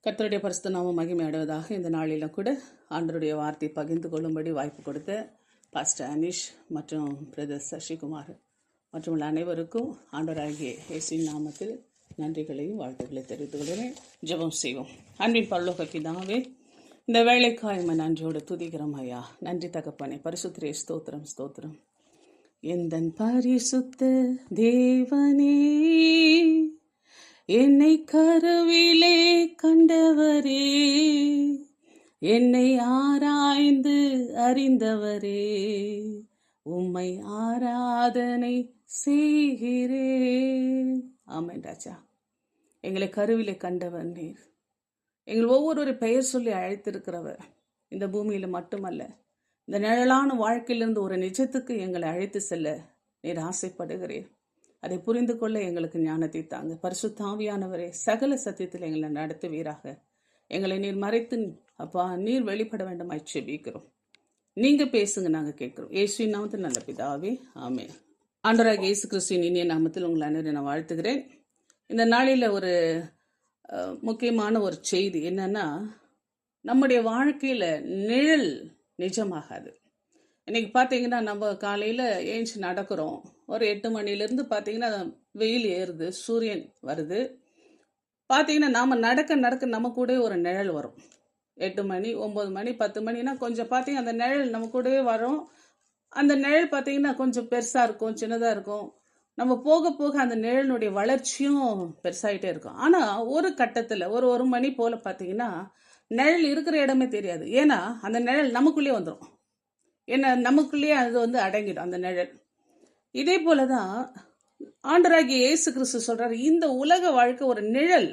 கர்த்தருடைய பரிசுத்த நாமம் மகிமை அடைவதாக. இந்த நாளிலும் கூட ஆண்டவருடைய வார்த்தை பகிர்ந்து கொள்ளும்படி வாய்ப்பு கொடுத்த பாஸ்டர் அனிஷ் மற்றும் பிரதர் சசிகுமார் மற்றும் உள்ள அனைவருக்கும் ஆண்டவராகிய இயேசுவின் நாமத்தில் நன்றிகளையும் வாழ்த்துக்களை தெரிவித்துக் கொள்கிறேன். ஜெபம் செய்வோம். அன்பின் பரலோக பிதாவே, இந்த வேலைக்காயமை நன்றியோடு துதிக்கிறோம் ஐயா. நன்றி தகப்பனே. பரிசுத்தரே, ஸ்தோத்திரம் ஸ்தோத்திரம். எந்தன் பரிசுத்த தேவனே, என்னை கருவிலே கண்டவரே, என்னை ஆராய்ந்து அறிந்தவரே, உம்மை ஆராதனை செய்கிறேன். ஆமென் ராஜா. எங்களை கருவிலே கண்டவர் நீர். எங்கள் ஒவ்வொரு பெயர் சொல்லி அழைத்திருக்கிறவர். இந்த பூமியில மட்டுமல்ல, இந்த நிழலான வாழ்க்கையிலிருந்து ஒரு நிஜத்துக்கு எங்களை அழைத்து செல்ல நீர் ஆசைப்படுகிறீர். அதை புரிந்து கொள்ள எங்களுக்கு ஞானத்தை தாங்க. பரிசுத்த ஆவியானவரே, சகல சத்தியத்தில் எங்களை நடத்துவீராக. எங்களை நீர் மறைத்து அப்பா நீர் வெளிப்பட வேண்டுமாய் ஜெபிக்கிறோம். நீங்க பேசுங்க, நாங்க கேட்கிறோம். இயேசுவின் நாமத்தில் நல்ல பிதாவே, ஆமென். ஆண்டவராகிய இயேசு கிறிஸ்துவின் இனிய நாமத்தில் உங்களை அனைவரையும் நான் வாழ்த்துகிறேன். இந்த நாளில் ஒரு முக்கியமான ஒரு செய்தி என்னன்னா, நம்முடைய வாழ்க்கையில நிழல் நிஜமாகாது. இன்னைக்கு பார்த்தீங்கன்னா, நம்ம காலையில் ஏஞ்சி நடக்கிறோம். ஒரு 8 மணிலேருந்து பார்த்தீங்கன்னா வெயில் ஏறுது, சூரியன் வருது. பார்த்தீங்கன்னா நாம் நடக்க நடக்க நம்ம கூட ஒரு நிழல் வரும். 8 மணி 9 மணி 10 மணினா கொஞ்சம் பார்த்தீங்கன்னா அந்த நிழல் நம்ம கூடவே வரும். அந்த நிழல் பார்த்தீங்கன்னா கொஞ்சம் பெருசாக இருக்கும், சின்னதாக இருக்கும். நம்ம போக போக அந்த நிழலினுடைய வளர்ச்சியும் பெருசாகிட்டே இருக்கும். ஆனால் ஒரு கட்டத்தில் ஒரு மணி போல் பார்த்தீங்கன்னா நிழல் இருக்கிற இடமே தெரியாது. ஏன்னா அந்த நிழல் நமக்குள்ளேயே வந்துடும். ஏன்னா நமக்குள்ளேயே அது அடங்கிடும் அந்த நிழல். இதே போலதான் ஆண்டவராகிய இயேசு கிறிஸ்து சொல்றாரு, இந்த உலக வாழ்க்கை ஒரு நிழல்.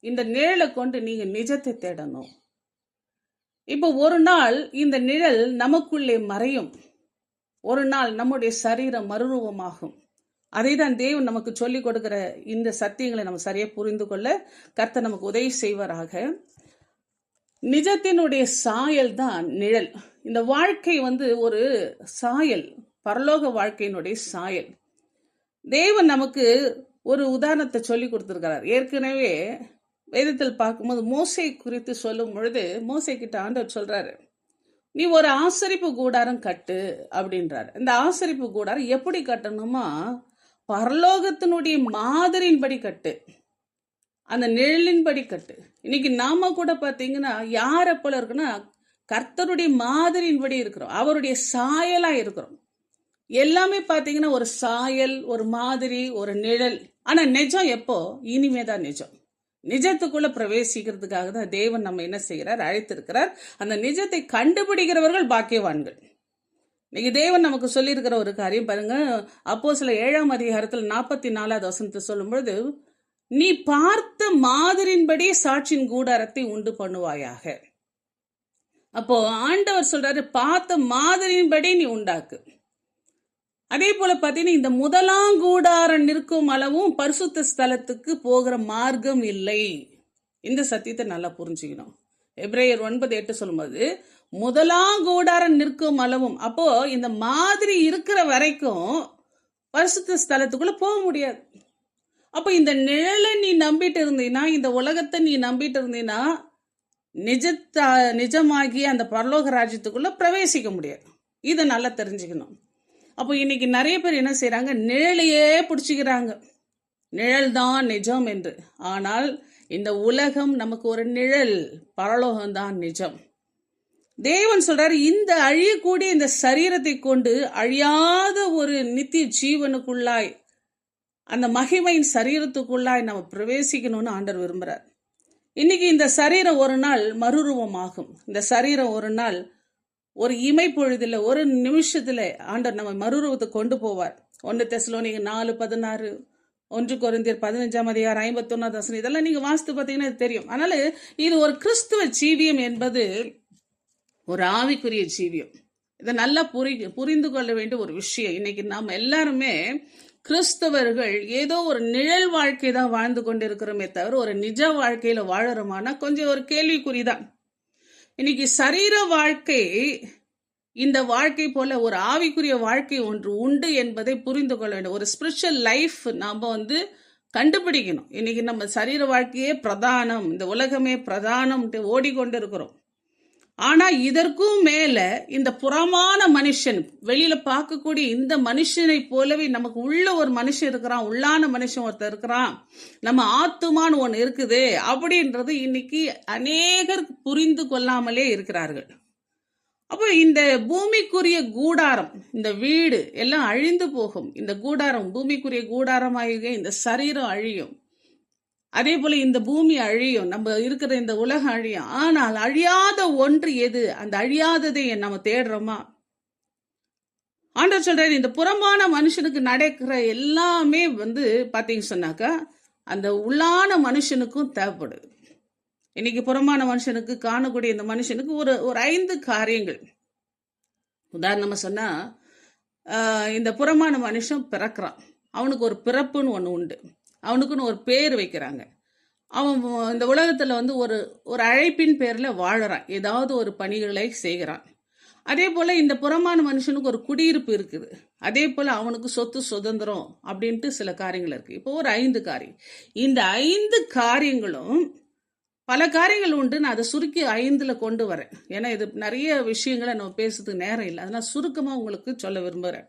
இந்த நிழலை கொண்டு நீங்க நிஜத்தை தேடணும். இப்போ ஒரு நாள் இந்த நிழல் நமக்குள்ளே மறையும். ஒரு நாள் நம்முடைய சரீரம் மறுரூபமாகும். அதை தான் தேவன் நமக்கு சொல்லிக் கொடுக்கிற இந்த சத்தியங்களை நம்ம சரியா புரிந்து கொள்ள கர்த்தர் நமக்கு உதவி செய்வாராக. நிஜத்தினுடைய சாயல் தான் நிழல். இந்த வாழ்க்கை ஒரு சாயல், பரலோக வாழ்க்கையினுடைய சாயல். தேவன் நமக்கு ஒரு உதாரணத்தை சொல்லி கொடுத்திருக்கிறார். ஏற்கனவே வேதத்தில் பார்க்கும்போது மோசே குறித்து சொல்லும் பொழுது மோசே கிட்ட ஆண்டவர் சொல்றாரு, நீ ஒரு ஆசரிப்பு கூடாரம் கட்டு அப்படின்றாரு. இந்த ஆசரிப்பு கூடாரம் எப்படி கட்டணுமா, பரலோகத்தினுடைய மாதிரியின்படி கட்டு, அந்த நிழலின்படி கட்டு. இன்னைக்கு நாம கூட பார்த்தீங்கன்னா யாரை போல இருக்குன்னா, கர்த்தருடைய மாதிரியின்படி இருக்கிறோம், அவருடைய சாயலா இருக்கிறோம். எல்லாமே பார்த்தீங்கன்னா ஒரு சாயல், ஒரு மாதிரி, ஒரு நிழல். ஆனா நிஜம் எப்போ? இனிமேதான் நிஜம். நிஜத்துக்குள்ள பிரவேசிக்கிறதுக்காக தான் தேவன் நம்ம என்ன செய்கிறார், அழைத்திருக்கிறார். அந்த நிஜத்தை கண்டுபிடிக்கிறவர்கள் பாக்கியவான்கள். இன்னைக்கு தேவன் நமக்கு சொல்லியிருக்கிற ஒரு காரியம் பாருங்க. அப்போஸ்தலர் 7ஆம் அதிகாரத்தில் 44வது வசனத்தை சொல்லும் பொழுது, நீ பார்த்த மாதிரியின்படி சாட்சியின் கூடாரத்தை உண்டு பண்ணுவாயாக. அப்போ ஆண்டவர் சொல்றாரு, பார்த்த மாதிரியின்படி நீ உண்டாக்கு. அதே போல பார்த்தீங்கன்னா, இந்த முதலாங்கூடாரம் நிற்கும் அளவும் பரிசுத்த ஸ்தலத்துக்கு போகிற மார்க்கம் இல்லை. இந்த சத்தியத்தை நல்லா புரிஞ்சுக்கணும். எபிரேயர் 9:8 சொல்லும்போது முதலாங்கூடாரம் நிற்கும் அளவும், அப்போ இந்த மாதிரி இருக்கிற வரைக்கும் பரிசுத்த ஸ்தலத்துக்குள்ள போக முடியாது. அப்போ இந்த நிழலை நீ நம்பிட்டு இருந்தீன்னா, இந்த உலகத்தை நீ நம்பிட்டு இருந்தீன்னா, நிஜமாகிய அந்த பரலோக ராஜ்யத்துக்குள்ள பிரவேசிக்க முடியாது. இதை நல்லா தெரிஞ்சுக்கணும். அப்போ இன்னைக்கு நிறைய பேர் என்ன செய்யறாங்க, நிழலையே பிடிச்சிக்கிறாங்க, நிழல் தான் நிஜம் என்று. ஆனால் இந்த உலகம் நமக்கு ஒரு நிழல், பரலோகம்தான் நிஜம். தேவன் சொல்றாரு, இந்த அழியக்கூடிய இந்த சரீரத்தை கொண்டு அழியாத ஒரு நித்திய ஜீவனுக்குள்ளாய், அந்த மகிமையின் சரீரத்துக்குள்ளாய் நம்ம பிரவேசிக்கணும்னு ஆண்டவர் விரும்புறார். இன்னைக்கு இந்த சரீரம் ஒரு நாள் மறுரூபமாகும். இந்த சரீரம் ஒரு நாள், ஒரு இமை பொழுதுல, ஒரு நிமிஷத்துல ஆண்டவர் நம்ம மறுரூபத்தை கொண்டு போவார். 1 தெசலோனிக்கர் 4:16, 1 கொரிந்தியர் 15ஆம் அதிகாரம் 51வது வசனம், இதெல்லாம் நீங்க வாசித்து பார்த்தீங்கன்னா தெரியும். அதனால இது ஒரு கிறிஸ்துவ ஜீவியம் என்பது ஒரு ஆவிக்குரிய ஜீவியம். இதை நல்லா புரிந்து கொள்ள வேண்டிய ஒரு விஷயம். இன்னைக்கு நாம் எல்லாருமே கிறிஸ்தவர்கள் ஏதோ ஒரு நிழல் வாழ்க்கை தான் வாழ்ந்து கொண்டிருக்கிறோமே தவிர ஒரு நிஜ வாழ்க்கையில வாழறோமானா கொஞ்சம் ஒரு கேள்விக்குறிதான். இன்னைக்கு சரீர வாழ்க்கை இந்த வாழ்க்கை போல ஒரு ஆவிக்குரிய வாழ்க்கை ஒன்று உண்டு என்பதை புரிந்து கொள்ள வேண்டும். ஒரு ஸ்பிரிச்சுவல் லைஃப் நாம் கண்டுபிடிக்கணும். இன்னைக்கு நம்ம சரீர வாழ்க்கையே பிரதானம், இந்த உலகமே பிரதானம் ஓடிக்கொண்டு இருக்கிறோம். ஆனா இதற்கும் மேல இந்த புறமான மனுஷன், வெளியில பார்க்கக்கூடிய இந்த மனுஷனை போலவே நமக்கு உள்ள ஒரு மனுஷன் இருக்கிறான், உள்ளான மனுஷன் ஒருத்தர் இருக்கிறான், நம்ம ஆத்துமான்னு ஒன்று இருக்குது அப்படின்றது இன்னைக்கு அநேகர் புரிந்து கொள்ளாமலே இருக்கிறார்கள். அப்போ இந்த பூமிக்குரிய கூடாரம், இந்த வீடு எல்லாம் அழிந்து போகும். இந்த கூடாரம், பூமிக்குரிய கூடாரமாக இந்த சரீரம் அழியும். அதே போல இந்த பூமி அழியும், நம்ம இருக்கிற இந்த உலகம் அழியும். ஆனால் அழியாத ஒன்று எது? அந்த அழியாததை நம்ம தேடுறோமா? ஆண்டவர் சொல்றாரு, இந்த புறமான மனுஷனுக்கு நடக்கிற எல்லாமே பாத்தீங்க சொன்னாக்கா அந்த உள்ளான மனுஷனுக்கும் தேவைப்படுது. இன்னைக்கு புறமான மனுஷனுக்கு காணக்கூடிய இந்த மனுஷனுக்கு ஒரு 5 காரியங்கள். உதாரணமா சொன்னா, இந்த புறமான மனுஷன் பிறக்கிறான், அவனுக்கு ஒரு பிறப்புன்னு ஒன்று உண்டு, அவனுக்குன்னு ஒரு பேர் வைக்கிறாங்க. அவன் இந்த உலகத்துல ஒரு அழைப்பின் பேர்ல வாழறான், ஏதாவது ஒரு பணிகளை செய்கிறான். அதே போல இந்த புறமான மனுஷனுக்கு ஒரு குடியிருப்பு இருக்குது, அதே போல அவனுக்கு சொத்து சுதந்திரம் அப்படின்ட்டு சில காரியங்கள் இருக்கு. இப்போ ஒரு 5 காரியம். இந்த 5 காரியங்களும், பல காரியங்கள் உண்டு, நான் அதை சுருக்கி 5ல கொண்டு வரேன். ஏன்னா இது நிறைய விஷயங்களை நம்ம பேசுறதுக்கு நேரம் இல்லை, அதனால சுருக்கமா உங்களுக்கு சொல்ல விரும்புறேன்.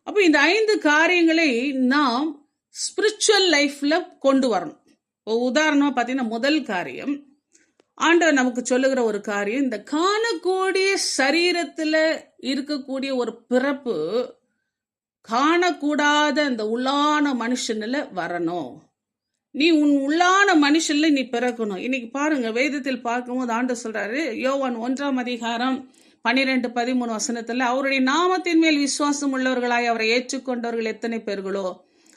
அப்போ இந்த 5 காரியங்களை நாம் ஸ்பிரிச்சுவல் லைஃப்ல கொண்டு வரணும். உதாரணமா பார்த்தீங்கன்னா, முதல் காரியம், ஆண்டவர் நமக்கு சொல்லுகிற ஒரு காரியம், இந்த காணக்கூடிய சரீரத்துல இருக்கக்கூடிய ஒரு பிறப்பு காணக்கூடாத அந்த உள்ளான மனுஷன்ல வரணும். நீ உன் உள்ளான மனுஷன்ல நீ பிறக்கணும். இன்னைக்கு பாருங்க, வேதத்தில் பார்க்கும்போது ஆண்டவர் சொல்றாரு, யோவான் 1ஆம் அதிகாரம் 12-13 வசனத்துல, அவருடைய நாமத்தின் மேல் விசுவாசம் உள்ளவர்களாய் அவரை ஏற்றுக்கொண்டவர்கள் எத்தனை பேர்களோ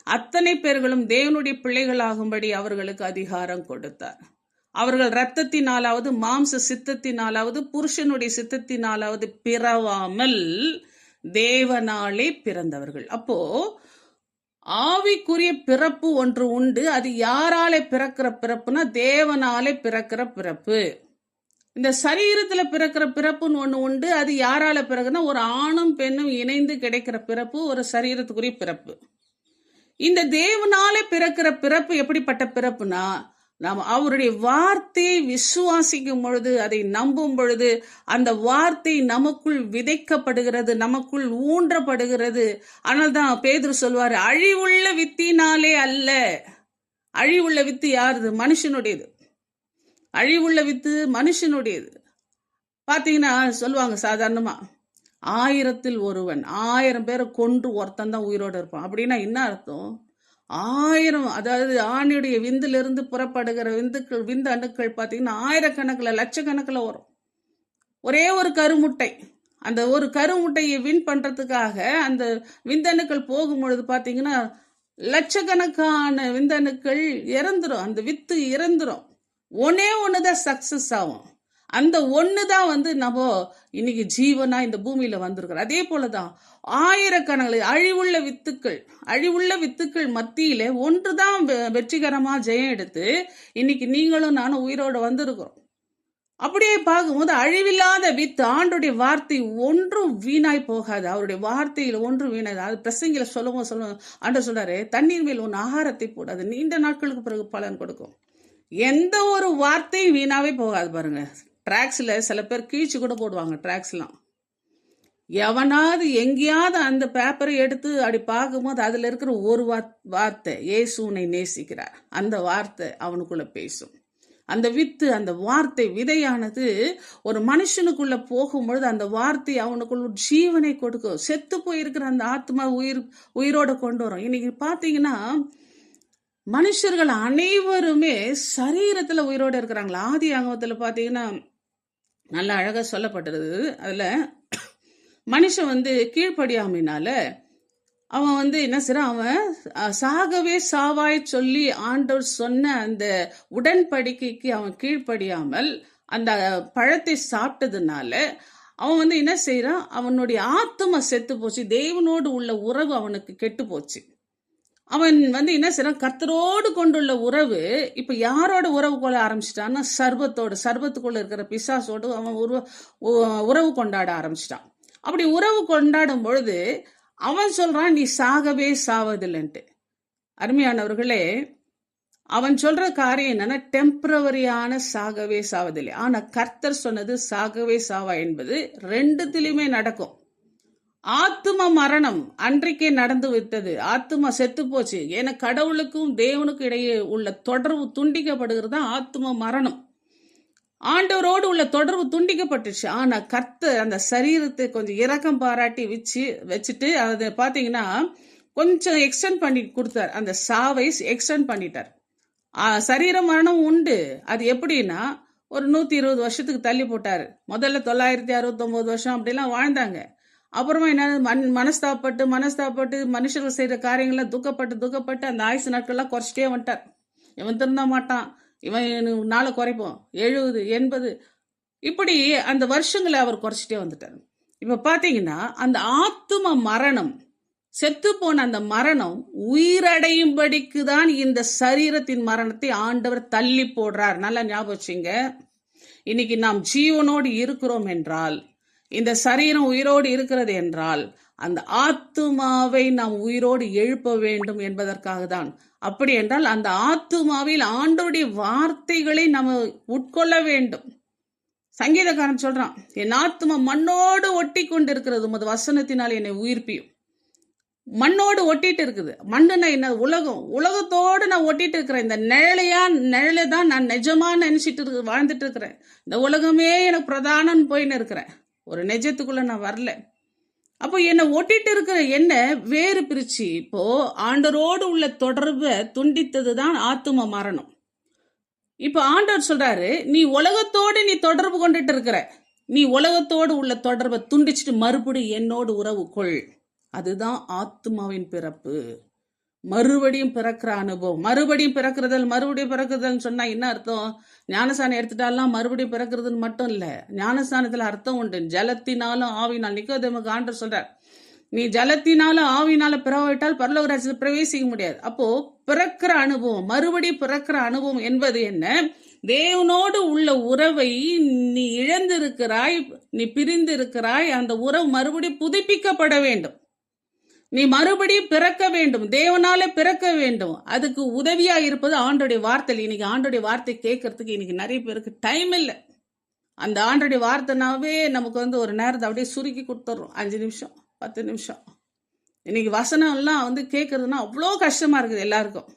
அத்தனை பேர்களும் தேவனுடைய பிள்ளைகளாகும்படி அவர்களுக்கு அதிகாரம் கொடுத்தார். அவர்கள் இரத்தத்தினாலாவது மாம்ச சித்தத்தினாலாவது புருஷனுடைய சித்தத்தினாலாவது பிறவாமல் தேவனாலே பிறந்தவர்கள். அப்போ ஆவிக்குரிய பிறப்பு ஒன்று உண்டு. அது யாராலே பிறக்கிற பிறப்புனா தேவனாலே பிறக்கிற பிறப்பு. இந்த சரீரத்துல பிறக்கிற பிறப்புன்னு ஒண்ணு உண்டு. அது யாரால பிறகுனா ஒரு ஆணும் பெண்ணும் இணைந்து கிடைக்கிற பிறப்பு, ஒரு சரீரத்துக்குரிய பிறப்பு. இந்த தேவனாலே பிறக்கிற பிறப்பு எப்படிப்பட்ட பிறப்புனா, நாம் அவருடைய வார்த்தையை விசுவாசிக்கும் பொழுது, அதை நம்பும் பொழுது, அந்த வார்த்தை நமக்குள் விதைக்கப்படுகிறது, நமக்குள் ஊன்றப்படுகிறது. ஆனால் தான் பேதுரு சொல்வாரு, அழிவுள்ள வித்தினாலே அல்ல. அழிவுள்ள வித்து யாருது? மனுஷனுடையது. அழிவுள்ள வித்து மனுஷனுடையது. பாத்தீங்கன்னா சொல்லுவாங்க சாதாரணமா, 1000ல் ஒருவன், 1000 பேரை கொன்று ஒருத்தன் தான் உயிரோடு இருப்பான். அப்படின்னா என்ன அர்த்தம்? 1000, அதாவது ஆணுடைய விந்திலிருந்து புறப்படுகிற விந்து அணுக்கள் பார்த்தீங்கன்னா 1000கணக்கில் லட்சக்கணக்கில் வரும். ஒரே ஒரு கருமுட்டை, அந்த ஒரு கருமுட்டையை வின் பண்றதுக்காக அந்த விந்தணுக்கள் போகும் பொழுது பார்த்தீங்கன்னா லட்சக்கணக்கான விந்தணுக்கள் இறந்துரும், அந்த வித்து இறந்துரும். ஒன்னே ஒண்ணுதான் சக்சஸ் ஆகும். அந்த ஒண்ணுதான் நம்ம இன்னைக்கு ஜீவனா இந்த பூமியில வந்திருக்கிறோம். அதே போலதான் ஆயிரக்கணக்கில் அழிவுள்ள வித்துக்கள் மத்தியில ஒன்றுதான் வெற்றிகரமா ஜெயம் எடுத்து இன்னைக்கு நீங்களும் நானும் உயிரோடு வந்திருக்கிறோம். அப்படியே பார்க்கும்போது அழிவில்லாத வித்து, ஆண்டுடைய வார்த்தை ஒன்றும் வீணாய் போகாது. அவருடைய வார்த்தையில் ஒன்றும் வீணாது. அது பிரசங்கில சொல்லுவோம் ஆண்டவர் சொல்றாரு, தண்ணீர் மேல் உன் ஆகாரத்தை போடாது, நீண்ட நாட்களுக்கு பிறகு பலன் கொடுக்கும். எந்த ஒரு வார்த்தையும் வீணாவே போகாது. பாருங்க, டிராக்ஸ்ல சில பேர் கீழ்ச்சி கூட போடுவாங்க. டிராக்ஸ்லாம் எவனாவது எங்கேயாவது அந்த பேப்பரை எடுத்து அப்படி பார்க்கும்போது அதுல இருக்கிற ஒரு வார்த்தை, இயேசு உன்னை நேசிக்கிறார், அந்த வார்த்தை அவனுக்குள்ள பேசும். அந்த வித்து, அந்த வார்த்தை விதையானது ஒரு மனுஷனுக்குள்ள போகும்பொழுது அந்த வார்த்தை அவனுக்குள்ள ஜீவனை கொடுக்கும். செத்து போயிருக்கிற அந்த ஆத்மா உயிரோட கொண்டு வரும். இன்னைக்கு பாத்தீங்கன்னா மனுஷர்கள் அனைவருமே சரீரத்துல உயிரோட இருக்கிறாங்களா? ஆதி ஆகமத்துல பாத்தீங்கன்னா நல்ல அழகா சொல்லப்பட்டது. அதுல மனுஷன் கீழ்ப்படியாமையினால அவன் என்ன செய்றான், அவன் சாகவே சாவாய் சொல்லி ஆண்டவர் சொன்ன அந்த உடன்படிக்கைக்கு அவன் கீழ்ப்படியாமல் அந்த பழத்தை சாப்பிட்டதுனால அவன் என்ன செய்யறான், அவனுடைய ஆத்மா செத்து போச்சு, தேவனோடு உள்ள உறவு அவனுக்கு கெட்டு போச்சு. அவன் என்ன செய்யறான், கர்த்தரோடு கொண்டுள்ள உறவு இப்ப யாரோட உறவு கொள்ள ஆரம்பிச்சிட்டான்னா சர்வத்துக்குள்ள இருக்கிற பிசாசோடு அவன் உறவு கொண்டாட ஆரம்பிச்சிட்டான். அப்படி உறவு கொண்டாடும் பொழுது அவன் சொல்றான், நீ சாகவே சாவதில்லைன்ட்டு. அருமையானவர்களே, அவன் சொல்ற காரியம் என்னன்னா, டெம்பரவரியான சாகவே சாவதில்லை. ஆனா கர்த்தர் சொன்னது சாகவே சாவா என்பது ரெண்டுத்திலுமே நடக்கும். ஆத்தும மரணம் அன்றைக்கே நடந்து விட்டது. ஆத்துமா செத்து போச்சு. ஏன்னா கடவுளுக்கும் தேவனுக்கும் இடையே உள்ள தொடர்பு துண்டிக்கப்படுகிறது ஆத்தும மரணம். ஆண்டவரோடு உள்ள தொடர்பு துண்டிக்கப்பட்டுச்சு. ஆனா கர்த்தர் அந்த சரீரத்தை கொஞ்சம் இரக்கம் பாராட்டி வச்சுட்டு அதை பாத்தீங்கன்னா கொஞ்சம் எக்ஸ்டெண்ட் பண்ணி கொடுத்தார். அந்த சாவை எக்ஸ்டெண்ட் பண்ணிட்டார். சரீர மரணம் உண்டு. அது எப்படின்னா ஒரு 120 வருஷத்துக்கு தள்ளி போட்டாரு. முதல்ல 969 வருஷம் அப்படிலாம் வாழ்ந்தாங்க. அப்புறமா என்ன மனஸ்தாப்பட்டு மனுஷர்கள் செய்யற காரியங்கள்லாம் துக்கப்பட்டு அந்த ஆயுசு நாட்கள்லாம் குறைச்சிட்டே வந்துட்டார். இவன் திருந்த மாட்டான், இவன் நாளை குறைப்போம், 70 80 இப்படி அந்த வருஷங்களை அவர் குறைச்சிட்டே வந்துட்டார். இப்ப பாத்தீங்கன்னா அந்த ஆத்தும மரணம், செத்து போன அந்த மரணம் உயிரடையும்படிக்கு தான் இந்த சரீரத்தின் மரணத்தை ஆண்டவர் தள்ளி போடுறார். நல்லா ஞாபகம் வச்சுங்க. இன்னைக்கு நாம் ஜீவனோடு இருக்கிறோம் என்றால், இந்த சரீரம் உயிரோடு இருக்கிறது என்றால், அந்த ஆத்துமாவை நாம் உயிரோடு எழுப்ப வேண்டும் என்பதற்காக தான். அப்படி என்றால் அந்த ஆத்துமாவில் ஆண்டவருடைய வார்த்தைகளை நம்ம உட்கொள்ள வேண்டும். சங்கீதக்காரன் சொல்றான், என் ஆத்துமா மண்ணோடு ஒட்டி கொண்டு இருக்கிறது, உமது வசனத்தினால் என்னை உயிர்ப்பியும். மண்ணோடு ஒட்டிட்டு இருக்குது. மண்ணுன்னா என்ன? உலகத்தோடு நான் ஒட்டிட்டு இருக்கிறேன். இந்த நிழலை தான் நான் நிஜமா நினைச்சிட்டு வாழ்ந்துட்டு இருக்கிறேன். இந்த உலகமே எனக்கு பிரதானம் போயின்னு இருக்கிறேன். ஒரு நிஜத்துக்குள்ள நான் வரல. அப்போ என்னை ஒட்டிட்டு இருக்கிற என்ன வேறு பிரிச்சு இப்போ ஆண்டரோடு உள்ள தொடர்பை துண்டித்தது தான் ஆத்தும மரணம். இப்போ ஆண்டவர் சொல்றாரு, நீ உலகத்தோடு நீ தொடர்பு கொண்டுட்டு இருக்கிற, நீ உலகத்தோடு உள்ள தொடர்பை துண்டிச்சுட்டு மறுபடியும் என்னோடு உறவு கொள். அதுதான் ஆத்மாவின் பிறப்பு. மறுபடியும் பிறக்கிற அனுபவம். மறுபடியும் பிறக்குறதுன்னு சொன்னா என்ன அர்த்தம்? ஞானஸ்தானம் எடுத்துட்டாலாம் மறுபடியும் பிறக்கிறதுன்னு மட்டும் இல்ல. ஞானஸ்தானத்துல அர்த்தம் உண்டு. ஜலத்தினாலும் ஆவினால். நிக்கோதேமுக்கு ஆண்டவர் சொல்றார், நீ ஜலத்தினாலும் ஆவினால பிறவிட்டால் பரலோக ராஜ்யத்தில் பிரவேசிக்க முடியாது. அப்போ பிறக்கிற அனுபவம், மறுபடியும் பிறக்கிற அனுபவம் என்பது என்ன? தேவனோடு உள்ள உறவை நீ இழந்திருக்கிறாய், நீ பிரிந்து இருக்கிறாய். அந்த உறவு மறுபடியும் புதுப்பிக்கப்பட வேண்டும். நீ மறுபடியும் பிறக்க வேண்டும், தேவனால பிறக்க வேண்டும். அதுக்கு உதவியா இருப்பது ஆண்டோடைய வார்த்தை. இன்னைக்கு ஆண்டோடைய வார்த்தை கேட்கறதுக்கு இன்னைக்கு நிறைய பேருக்கு டைம் இல்லை. அந்த ஆண்டோடைய வார்த்தைனாவே நமக்கு ஒரு நேரத்தை அப்படியே சுருக்கி கொடுத்துட்றோம். 5 நிமிஷம் 10 நிமிஷம். இன்னைக்கு வசனம் எல்லாம் கேட்கறதுன்னா அவ்வளோ கஷ்டமா இருக்குது எல்லாருக்கும்.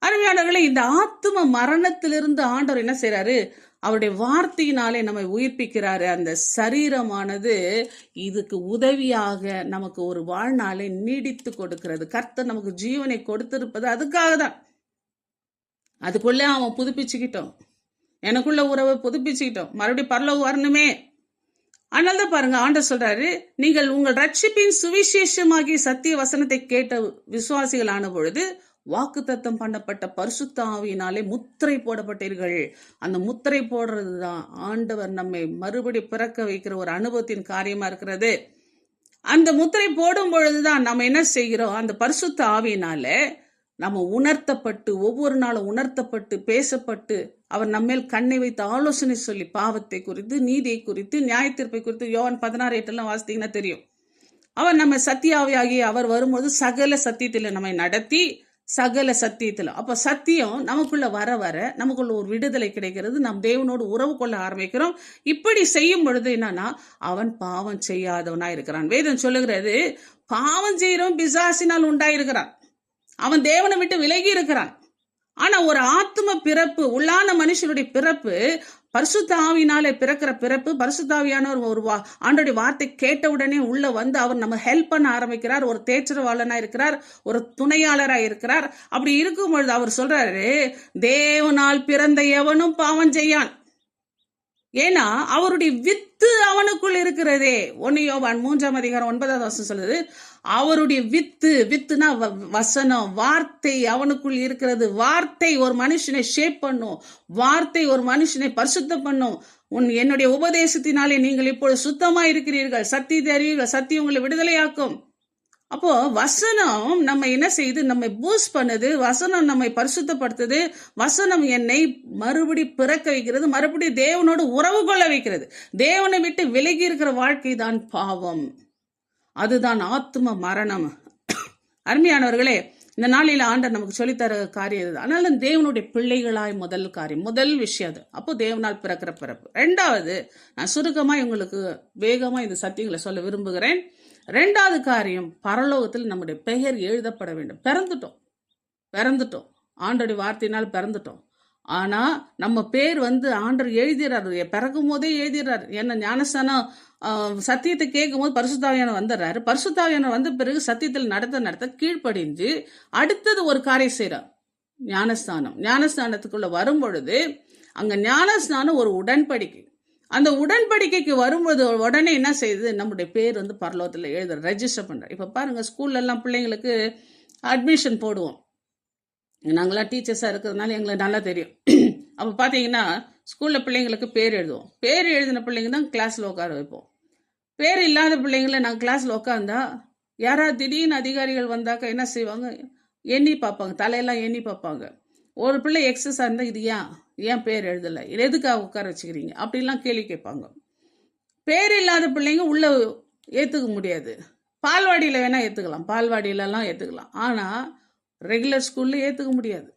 அருமையானவர்களே, இந்த ஆத்தும மரணத்திலிருந்து ஆண்டவர் என்ன செய்யறாரு? அவருடைய வார்த்தையினாலே நம்மை உயிர்ப்பிக்கிறாரு. அந்த சரீரமானது இதுக்கு உதவியாக நமக்கு ஒரு வாழ்நாளை நீடித்து கொடுக்கிறது. கர்த்தர் நமக்கு ஜீவனை கொடுத்திருப்பது அதுக்காக தான். அதுக்குள்ள அவன் புதுப்பிச்சுக்கிட்டோம், எனக்குள்ள உறவை புதுப்பிச்சுக்கிட்டோம், மறுபடியும் பரலோகம் வரணுமே. அதனால்தான் பாருங்க, ஆண்டவர் சொல்றாரு, நீங்கள் உங்கள் ரட்சிப்பின் சுவிசேஷமாகி சத்திய வசனத்தை கேட்ட விசுவாசிகள் ஆன பொழுது வாக்குத்தத்தம் பண்ணப்பட்ட பரிசுத்த ஆவியினாலே முத்திரை போடப்பட்டீர்கள். அந்த முத்திரை போடுறதுதான் ஆண்டவர் நம்மை மறுபடி பிறக்க வைக்கிற ஒரு அனுபவத்தின் காரியமா இருக்கிறது. அந்த முத்திரை போடும் பொழுதுதான் நம்ம என்ன செய்கிறோம்? அந்த பரிசுத்த ஆவியினால நம்ம உணர்த்தப்பட்டு, ஒவ்வொரு நாளும் உணர்த்தப்பட்டு, பேசப்பட்டு, அவர் நம்மேல் கண்ணை வைத்து ஆலோசனை சொல்லி, பாவத்தை குறித்து, நீதியை குறித்து, நியாயத்தீர்ப்பை குறித்து, யோவான் 16:8 வாசித்தீங்கன்னா தெரியும். அவர் நம்ம சத்தியாவியாகி அவர் வரும்போது சகல சத்தியத்தில் நம்மை நடத்தி, சகல சத்தியத்துல. அப்ப சத்தியம் நமக்குள்ள வர வர நமக்குள்ள ஒரு விடுதலை கிடைக்கிறது. நம் தேவனோடு உறவு கொள்ள ஆரம்பிக்கிறோம். இப்படி செய்யும் பொழுது என்னன்னா, அவன் பாவம் செய்யாதவனா இருக்கிறான். வேதம் சொல்லுகிறது, பாவம் செய்யறவன் பிசாசினால் உண்டாயிருக்கிறான், அவன் தேவனை விட்டு விலகி இருக்கிறான். ஆனா ஒரு ஆத்ம பிறப்பு, உள்ளான மனுஷனுடைய பிறப்பு, பரிசுத்த ஆவியினாலே பிறக்கிற பிறப்பு. பரிசுத்த ஆவியானவர் ஒரு ஆண்டோடைய வார்த்தை கேட்ட உடனே உள்ள வந்து அவர் நம்ம ஹெல்ப் பண்ண ஆரம்பிக்கிறார். ஒரு தேற்றவாளனா இருக்கிறார், ஒரு துணையாளரா இருக்கிறார். அப்படி இருக்கும் பொழுது அவர் சொல்றாரு, தேவனால் பிறந்த எவனும் பாவம் செய்யான், ஏன்னா அவருடைய வித்து அவனுக்குள் இருக்கிறதே. 1 யோவான் 3:9 சொல்லுது, அவருடைய வித்துனா வசனம், வார்த்தை அவனுக்குள் இருக்கிறது. வார்த்தை ஒரு மனுஷனை ஷேப் பண்ணும், வார்த்தை ஒரு மனுஷனை பரிசுத்தம் பண்ணும். என்னுடைய உபதேசத்தினாலே நீங்கள் இப்பொழுது சுத்தமா இருக்கிறீர்கள், சத்தியத்தை அறிவீர்கள், சத்தியம் உங்களை விடுதலையாக்கும். அப்போ வசனம் நம்ம என்ன செய்யுது? நம்மை பூஸ்ட் பண்ணுது. வசனம் நம்மை பரிசுத்தப்படுத்துது. வசனம் என்னை மறுபடி பிறக்க வைக்கிறது, மறுபடியும் தேவனோடு உறவு கொள்ள வைக்கிறது. தேவனை விட்டு விலகி இருக்கிற வாழ்க்கை தான் பாவம், அதுதான் ஆத்தும மரணம். அருமையானவர்களே, இந்த நாளில் ஆண்டவர் நமக்கு சொல்லித்தர காரியம் இதுதான். அதனால தேவனுடைய பிள்ளைகளாய் முதல் விஷயம் அது. அப்போ தேவனால் பிறக்கிற பிறப்பு. ரெண்டாவது, நான் சுருக்கமாக உங்களுக்கு வேகமாக இந்த சத்தியங்களை சொல்ல விரும்புகிறேன். ரெண்டாவது காரியம், பரலோகத்தில் நம்முடைய பெயர் எழுதப்பட வேண்டும். பிறந்துட்டோம் ஆண்டோடைய வார்த்தையினால் பிறந்துட்டோம். ஆனா நம்ம பேர் ஆண்டர் எழுதிடுறாரு, பிறக்கும் போதே எழுதிடுறாரு. என்ன ஞானஸ்தானம் சத்தியத்தை கேட்கும் போது பரிசுத்தாவியானவர் வந்துடுறாரு. பரிசுத்தாவியானவர் வந்த பிறகு சத்தியத்தில் நடத்த கீழ்ப்படிஞ்சு அடுத்தது ஒரு காரியம் செய்யறார், ஞானஸ்தானத்துக்குள்ள வரும் பொழுது அங்க ஞானஸ்தானம் ஒரு உடன்படிக்கை. அந்த உடன்படிக்கைக்கு வரும்போது உடனே என்ன செய்யுது, நம்முடைய பேர் பரலோகத்தில் எழுதுற, ரெஜிஸ்டர் பண்ற. இப்ப பாருங்க, ஸ்கூல்ல எல்லாம் பிள்ளைங்களுக்கு அட்மிஷன் போடுவோம். நாங்களாம் டீச்சர்ஸாக இருக்கிறதுனால எங்களுக்கு நல்லா தெரியும். அப்போ பார்த்தீங்கன்னா ஸ்கூலில் பிள்ளைங்களுக்கு பேர் எழுதுவோம். பேர் எழுதின பிள்ளைங்க தான் கிளாஸில் உட்கார வைப்போம். பேர் இல்லாத பிள்ளைங்கள நாங்கள் கிளாஸில் உட்காந்தா யாராவது திடீர்னு அதிகாரிகள் வந்தாக்கா என்ன செய்வாங்க, எண்ணி பார்ப்பாங்க, தலையெல்லாம் எண்ணி பார்ப்பாங்க. ஒரு பிள்ளை எக்ஸஸாக இருந்தால் இது ஏன் பேர் எழுதலை, எதுக்காக உட்கார வச்சுக்கிறீங்க அப்படிலாம் கேள்வி கேட்பாங்க. பேர் இல்லாத பிள்ளைங்க உள்ள ஏற்றுக்க முடியாது. பால்வாடியில் வேணால் ஏற்றுக்கலாம், பால்வாடியிலலாம் ஏற்றுக்கலாம். ஆனால் ரெகுலர் ஸ்கூல்ல ஏற்றுக்க முடியாது.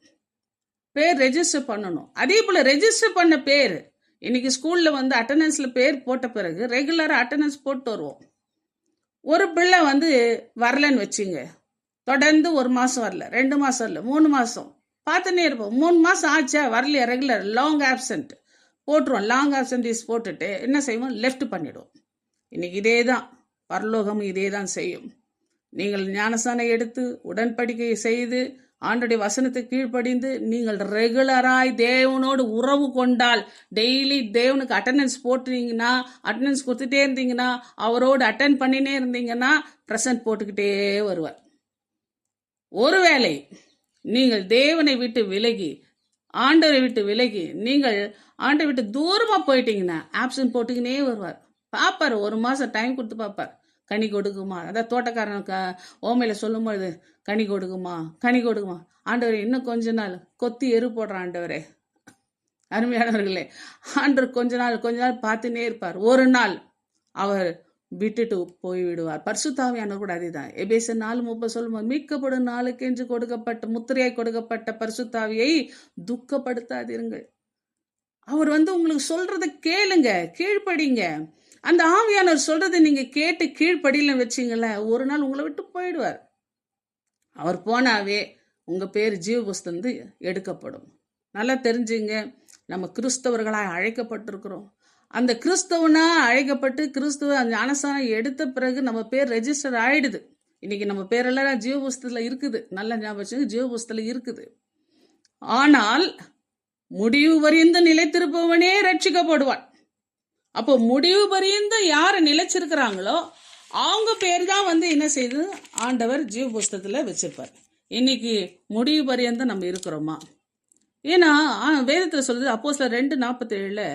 பேர் ரெஜிஸ்டர் பண்ணணும். அதே போல் ரெஜிஸ்டர் பண்ண பேர் இன்னைக்கு ஸ்கூலில் அட்டண்டன்ஸில் பேர் போட்ட பிறகு ரெகுலராக அட்டண்டன்ஸ் போட்டு வருவோம். ஒரு பிள்ளை வரலன்னு வச்சுங்க, தொடர்ந்து 1 மாதம் வரல, 2 மாதம் வரல, 3 மாதம் பார்த்துன்னே இருப்போம். 3 மாதம் ஆச்சா வரலையா, ரெகுலர் லாங் ஆப்சண்ட் போட்டுருவோம். லாங் ஆப்சன்டீஸ் போட்டுட்டு என்ன செய்வோம், லெஃப்ட் பண்ணிடுவோம். இன்னைக்கு இதே தான் பரலோகம், இதே தான் செய்யும். நீங்கள் ஞானஸ்தானம் எடுத்து உடன்படிக்கை செய்து ஆண்டோடைய வசனத்தை கீழ்ப்படிந்து நீங்கள் ரெகுலராய் தேவனோடு உறவு கொண்டால், டெய்லி தேவனுக்கு அட்டண்டன்ஸ் போட்டுறீங்கன்னா, அட்டண்டன்ஸ் கொடுத்துட்டே இருந்தீங்கன்னா, அவரோடு அட்டென்ட் பண்ணினே இருந்தீங்கன்னா பிரசன்ட் போட்டுக்கிட்டே வருவார். ஒருவேளை நீங்கள் தேவனை விட்டு விலகி, ஆண்டவரை விட்டு விலகி, நீங்கள் ஆண்டை விட்டு தூரமா போயிட்டீங்கன்னா ஆப்சன்ட் போட்டுக்கினே வருவார். பார்ப்பார், 1 மாசம் டைம் கொடுத்து பார்ப்பார். கனி கொடுக்குமா, அதான் தோட்டக்காரனுக்கு ஓமையில சொல்லும் பொழுது கனி கொடுக்குமா. ஆண்டவரே இன்னும் கொஞ்ச நாள் கொத்தி எரு போடுறான் ஆண்டவரே. அருமையானவர்களே, ஆண்டவர் கொஞ்ச நாள் பார்த்துனே இருப்பார். ஒரு நாள் அவர் விட்டுட்டு போய்விடுவார். பரிசுத்தாவியானவர் கூட அதேதான். எபேசியர் 4:30 சொல்லும்போது, மீட்கப்படும் நாளுக்கென்று கொடுக்கப்பட்ட முத்திரையாய் கொடுக்கப்பட்ட பரிசுத்தாவியை துக்கப்படுத்தாதீர்கள். அவர் உங்களுக்கு சொல்றதை கேளுங்க, கீழ்ப்படிங்க. அந்த ஆவியானவர் சொல்றதை நீங்க கேட்டு கீழ்ப்படியில வச்சிங்களேன், ஒரு நாள் உங்களை விட்டு போயிடுவார். அவர் போனாவே உங்க பேர் ஜீவ புஸ்தகந்து எடுக்கப்படும். நல்லா தெரிஞ்சுங்க, நம்ம கிறிஸ்தவர்களாக அழைக்கப்பட்டிருக்கிறோம். அந்த கிறிஸ்தவனா அழைக்கப்பட்டு கிறிஸ்துவ ஞானஸ்தானம் எடுத்த பிறகு நம்ம பேர் ரெஜிஸ்டர் ஆயிடுது. இன்னைக்கு நம்ம பேரெல்லாம் ஜீவ புஸ்தகத்துல இருக்குது. நல்ல ஞாபகம், ஜீவ புஸ்தகத்துல இருக்குது. ஆனால் முடிவு வரைந்து நிலைத்திருப்பவனே ரட்சிக்கப்படுவான். அப்போ முடிவு பரியந்த யாரை நிலைச்சிருக்கிறாங்களோ அவங்க பேர் தான் என்ன செய்து ஆண்டவர் ஜீவ புஸ்தகத்துல வச்சிருப்பார். இன்னைக்கு முடிவு பரியந்த நம்ம இருக்கிறோமா? ஏன்னா வேதத்துல சொல்றது, அப்போஸ்தலர் 2:47